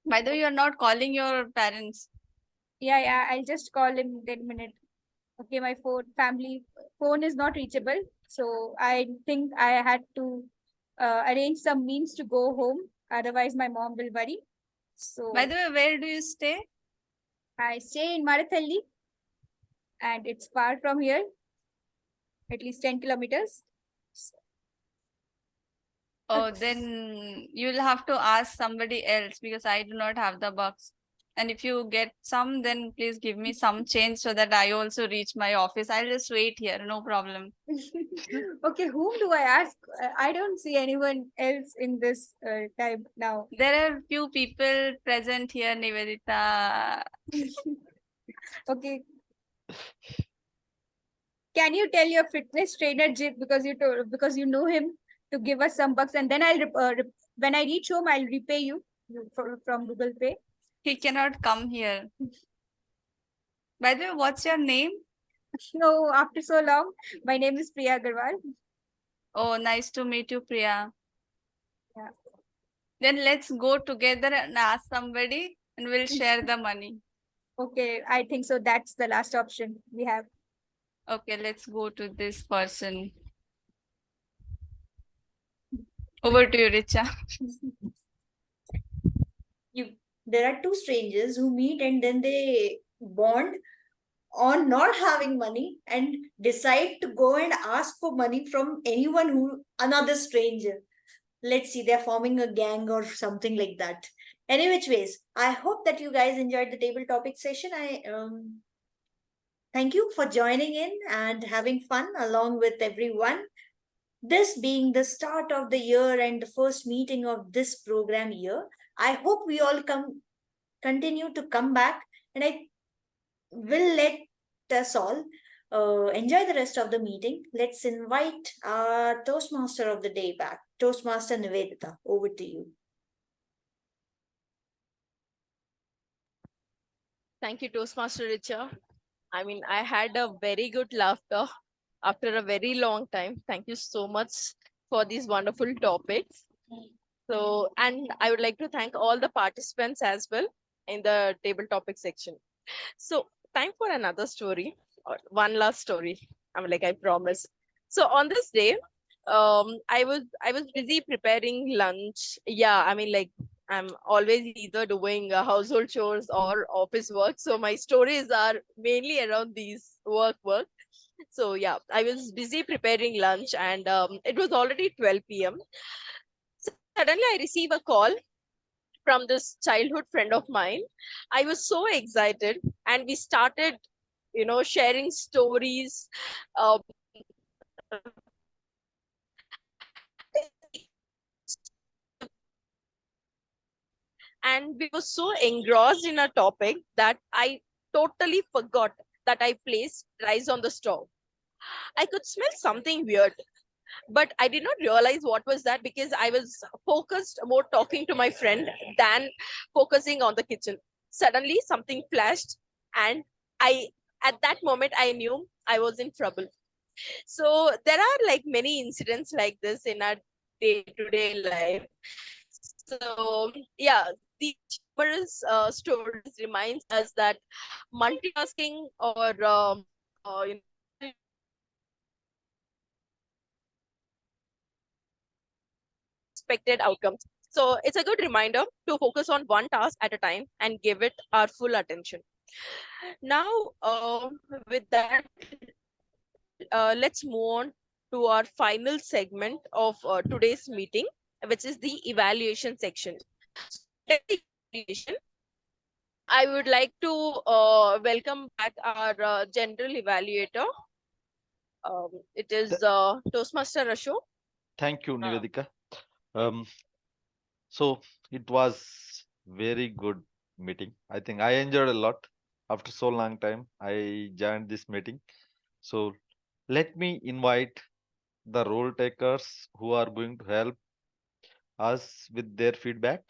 By the way, you're not calling your parents. Yeah, I'll just call in 10 minutes. Okay, my family phone is not reachable. So I think I had to arrange some means to go home. Otherwise, my mom will worry. So By the way, where do you stay? I stay in Marathalli, and it's far from here, at least 10 kilometers. Oh, then you'll have to ask somebody else because I do not have the bucks. And if you get some, then please give me some change so that I also reach my office. I'll just wait here, no problem. Okay, whom do I ask? I don't see anyone else in this time now. There are few people present here, Nivedita. Okay. Can you tell your fitness trainer Jit, because you know him, to give us some bucks, and then when I reach home I'll repay you from Google Pay. He cannot come here. By the way, what's your name? No, after so long, my name is Priya Agarwal. Oh, nice to meet you, Priya. Yeah. Then let's go together and ask somebody and we'll share the money. Okay, I think so. That's the last option we have. Okay, let's go to this person. Over to you, Richa. There are two strangers who meet and then they bond on not having money and decide to go and ask for money from another stranger. Let's see, they're forming a gang or something like that. Any which ways, I hope that you guys enjoyed the table topic session. I thank you for joining in and having fun along with everyone. This being the start of the year and the first meeting of this program year, I hope we all continue to come back, and I will let us all enjoy the rest of the meeting. Let's invite our Toastmaster of the day back. Toastmaster Nivedita, over to you. Thank you, Toastmaster Richa. I mean, I had a very good laughter after a very long time. Thank you so much for these wonderful topics. So, and I would like to thank all the participants as well in the table topic section. So, time for another story, or one last story. I promise. So on this day, I was busy preparing lunch. Yeah, I'm always either doing household chores or office work. So my stories are mainly around these work. So yeah, I was busy preparing lunch, and it was already 12 p.m. Suddenly, I receive a call from this childhood friend of mine. I was so excited, and we started, sharing stories. Um, and we were so engrossed in a topic that I totally forgot that I placed rice on the stove. I could smell something weird, but I did not realize what was that because I was focused more talking to my friend than focusing on the kitchen. Suddenly, something flashed, and I, at that moment, I knew I was in trouble. So there are like many incidents like this in our day-to-day life. So yeah, these numerous stories reminds us that multitasking or expected outcomes. So it's a good reminder to focus on one task at a time and give it our full attention. Now, with that, let's move on to our final segment of today's meeting, which is the evaluation section. Evaluation, I would like to welcome back our general evaluator. It is Toastmaster Ashok. Thank you, Nivedika. Um, so it was very good meeting. I think I enjoyed a lot. After so long time, I joined this meeting. So let me invite the role takers who are going to help us with their feedback.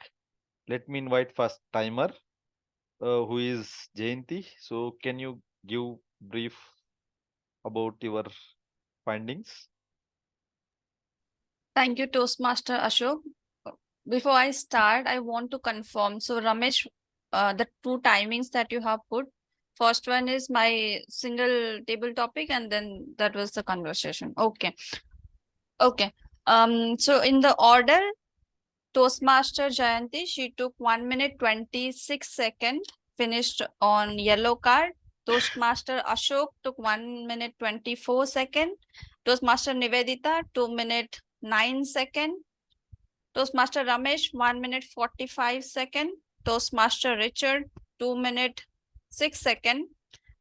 Let me invite first timer, who is Jayanti. So can you give brief about your findings? Thank you, Toastmaster Ashok. Before I start, I want to confirm. So, Ramesh, the two timings that you have put, first one is my single table topic, and then that was the conversation. Okay. Okay. So in the order, Toastmaster Jayanti, she took 1 minute 26 seconds, finished on yellow card. Toastmaster Ashok took 1 minute 24 seconds. Toastmaster Nivedita, 2 minute 9 seconds. Toastmaster Ramesh, 1 minute 45 seconds. Toastmaster Richard, 2 minute 6 second.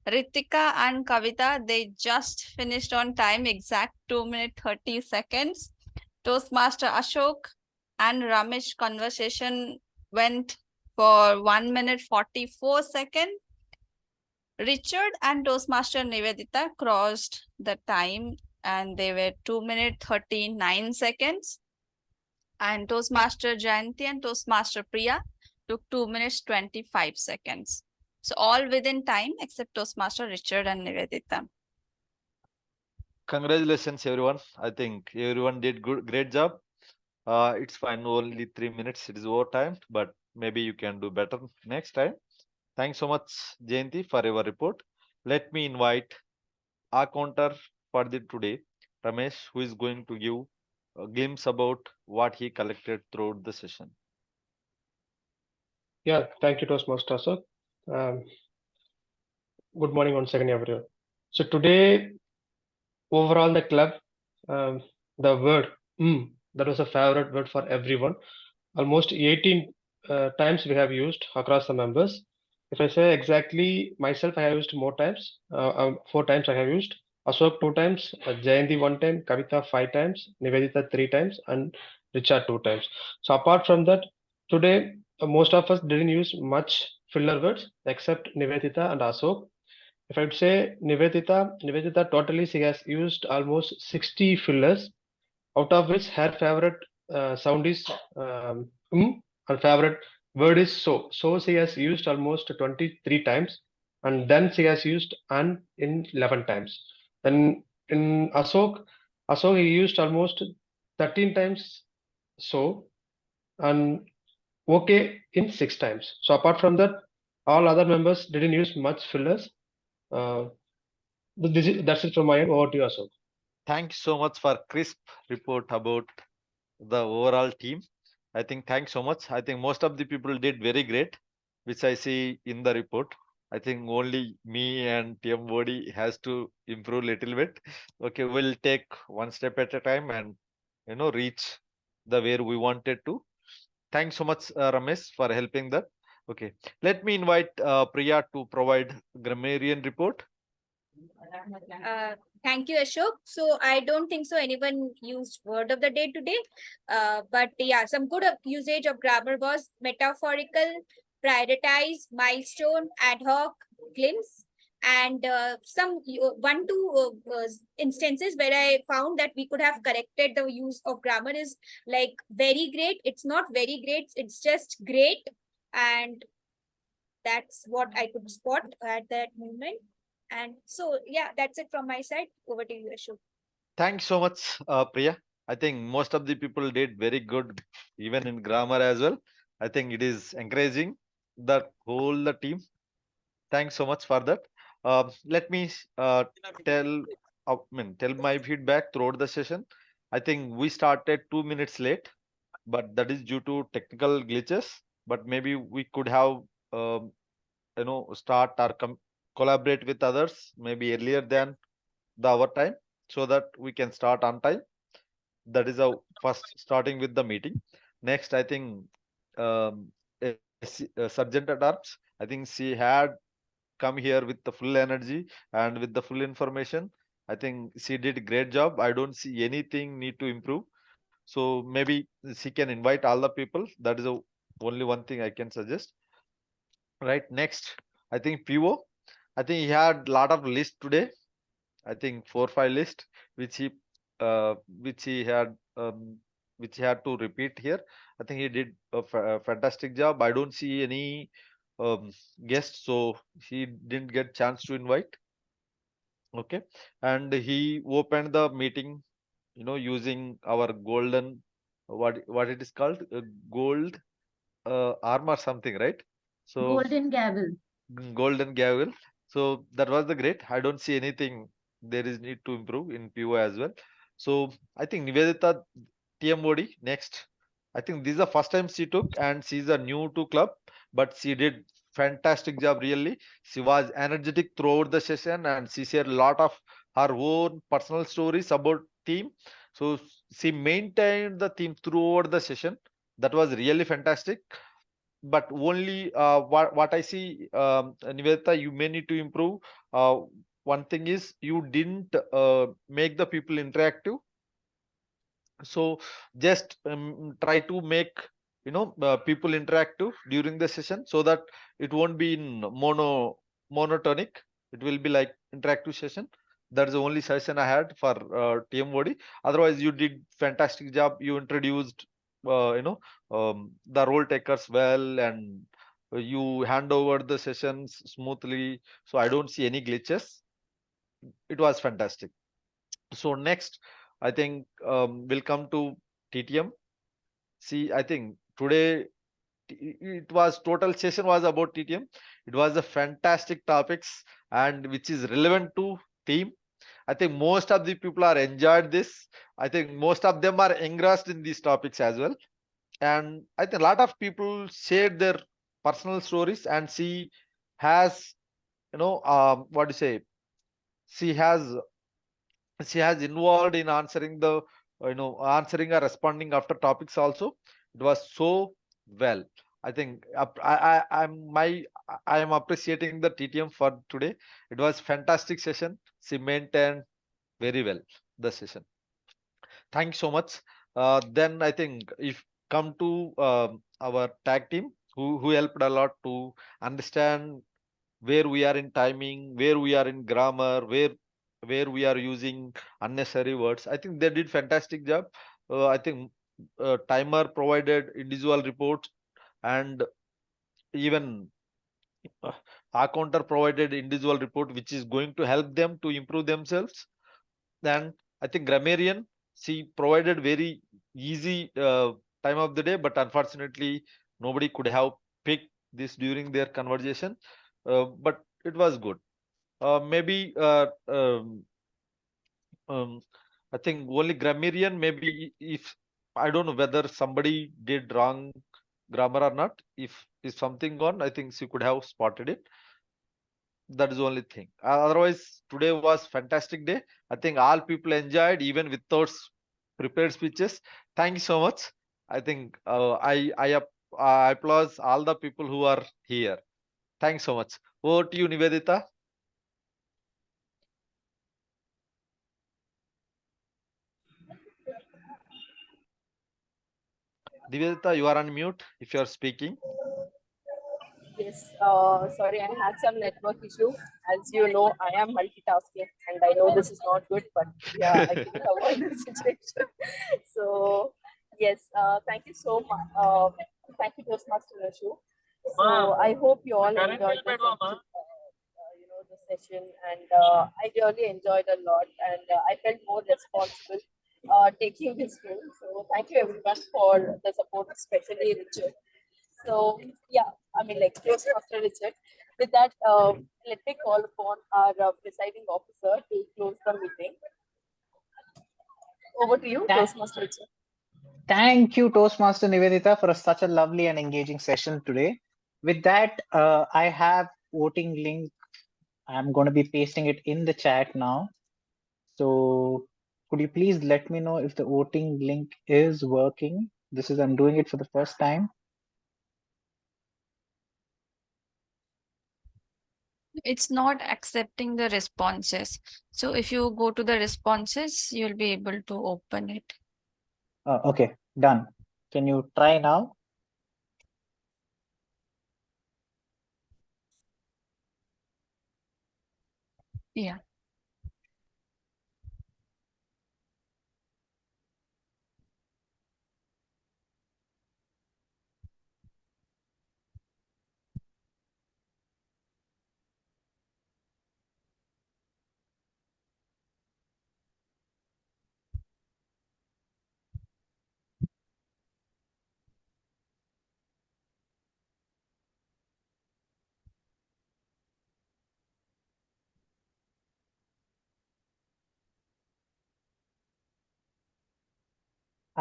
Ritika and Kavita, they just finished on time, exact 2 minute 30 seconds. Toastmaster Ashok and Ramesh conversation went for 1 minute 44 seconds. Richard and Toastmaster Nivedita crossed the time and they were 2 minute 39 seconds. And Toastmaster Jayanti and Toastmaster Priya took 2 minutes 25 seconds. So all within time except Toastmaster Richard and Nivedita. Congratulations, everyone. I think everyone did great job. It's fine, only 3 minutes. It is overtime, but maybe you can do better next time. Thanks so much, Jayanti, for your report. Let me invite our counter for the today, Ramesh, who is going to give a glimpse about what he collected throughout the session. Yeah, thank you, Toastmaster Ashok. Good morning once again, everyone. So today, overall, the club, the word that was a favorite word for everyone. Almost 18 times we have used across the members. If I say exactly myself, I have used more times. 4 times I have used. Ashok 2 times, Jayanti 1 time, Kavita 5 times, Nivedita 3 times, and Richard 2 times. So apart from that, today most of us didn't use much filler words except Nivedita and Ashok. If I would say Nivedita totally she has used almost 60 fillers, out of which her favorite sound is her favorite word is so. So she has used almost 23 times, and then she has used and in 11 times. Then in Ashok he used almost 13 times so, and okay in 6 times. So apart from that, all other members didn't use much fillers. Uh, that's it from my end. Over to you, Ashok. Thanks so much for crisp report about the overall team. I think thanks so much. I think most of the people did very great, which I see in the report. I think only me and TM Body has to improve little bit. Okay, we'll take one step at a time and reach the where we wanted to. Thanks so much, Ramesh, for helping that. Okay, let me invite Priya to provide grammarian report. Thank you, Ashok. So I don't think so anyone used word of the day today. But yeah, some good usage of grammar was metaphorical, prioritize, milestone, ad hoc, glimpse, and some 1 2 instances where I found that we could have corrected the use of grammar is like very great. It's not very great. It's just great, and that's what I could spot at that moment. And so, yeah, that's it from my side. Over to you, Ashok. Thanks so much, Priya. I think most of the people did very good, even in grammar as well. I think it is encouraging the whole the team. Thanks so much for that. Let me tell, tell my feedback throughout the session. I think we started 2 minutes late, but that is due to technical glitches. But maybe we could have, um, start or collaborate with others maybe earlier than the our time, so that we can start on time. That is our first starting with the meeting. Next, I think Sergeant at Arms, I think she had come here with the full energy and with the full information. I think she did a great job. I don't see anything need to improve. So maybe she can invite all the people. That is the only one thing I can suggest. Right. Next, I think PO. I think he had a lot of list today. I think 4 5 list which he which he had which he had to repeat here. I think he did a fantastic job. I don't see any guests, so he didn't get chance to invite. Okay, and he opened the meeting, using our golden what it is called gold arm or something, right? So Golden gavel. golden gavel. So that was the great. I don't see anything there is need to improve in PO as well. So I think Nivedita TMOD next. I think this is the first time she took and she's a new to club, but she did fantastic job really. She was energetic throughout the session and she shared a lot of her own personal stories about team. So she maintained the theme throughout the session. That was really fantastic. but only what I see, Nivedita, you may need to improve. One thing is you didn't make the people interactive. So just try to make people interactive during the session so that it won't be in monotonic. It will be like interactive session. That's the only session I had for TMOD. Otherwise, you did fantastic job. You introduced the role takers well, and you hand over the sessions smoothly. So I don't see any glitches. It was fantastic. So next, I think we'll come to TTM. See, I think today it was total session was about TTM. It was a fantastic topics and which is relevant to team. I think most of the people are enjoyed this. I think most of them are engrossed in these topics as well. And I think a lot of people shared their personal stories, and she has, what do you say? She has she has involved in answering the answering or responding after topics also. It was so well. I think I am appreciating the TTM for today. It was fantastic session. She maintained very well the session. Thank you so much. Then I think if come to our tag team who helped a lot to understand where we are in timing, where we are in grammar, where we are using unnecessary words. I think they did fantastic job. I think timer provided individual reports, and even uh, accounter provided individual report, which is going to help them to improve themselves. And I think grammarian, she provided very easy time of the day, but unfortunately nobody could have picked this during their conversation. But it was good. Maybe um, I think only grammarian, maybe if I don't know whether somebody did wrong grammar or not. If something gone, I think she could have spotted it. That is the only thing. Otherwise, today was fantastic day. I think all people enjoyed even without prepared speeches. Thank you so much. I think I applaud all the people who are here. Thanks so much. Over to you, Nivedita. Nivedita, you are on mute if you are speaking. Yes, sorry, I had some network issue. As you know, I am multitasking, and I know this is not good, but yeah, I couldn't avoid the situation. So, yes, thank you so much. Thank you, Toastmaster Rashu. So, I hope you all enjoyed the session, and I really enjoyed a lot, and I felt more responsible taking this role. So, thank you everyone for the support, especially Richard. So yeah, I mean, like Toastmaster Richard. With that, let me call upon our presiding officer to close the meeting. Over to you, Toastmaster Richard. Thank you, Toastmaster Nivedita, for such a lovely and engaging session today. With that, I have voting link. I'm going to be pasting it in the chat now. So could you please let me know if the voting link is working? I'm doing it for the first time. It's not accepting the responses. So if you go to the responses, you'll be able to open it. Okay, done. Can you try now? Yeah.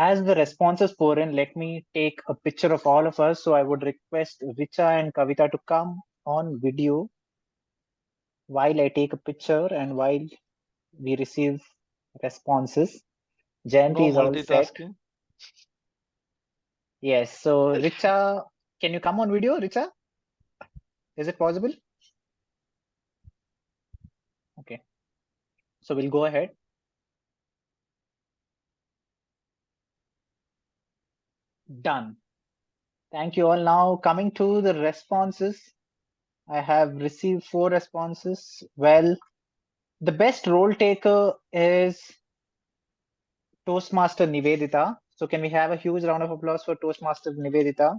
As the responses pour in, let me take a picture of all of us. So I would request Richa and Kavita to come on video while I take a picture and while we receive responses. No Jayanti is all set. multitasking. Yes, so Richa Can you come on video, Richa? Is it possible? Okay. So we'll go ahead. Done. Thank you all. Now coming to the responses. I have received 4 responses. Well, the best role taker is Toastmaster Nivedita. So can we have a huge round of applause for Toastmaster Nivedita?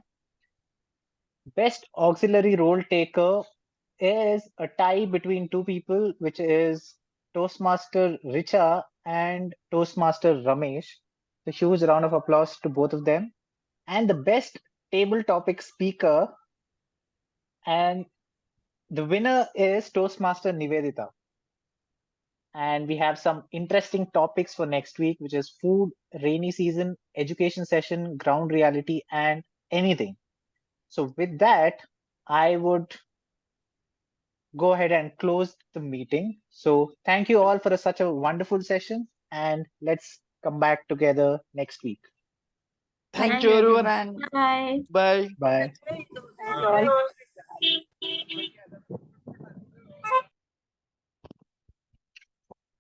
Best auxiliary role taker is a tie between 2 people, which is Toastmaster Richa and Toastmaster Ramesh. So huge round of applause to both of them. And the best table topic speaker, and the winner is Toastmaster Nivedita. And we have some interesting topics for next week, which is food, rainy season, education session, ground reality, and anything. So with that, I would go ahead and close the meeting. So thank you all for such a wonderful session, and let's come back together next week. Thank you, everyone. everyone. Bye. Bye. Bye. Thank you all.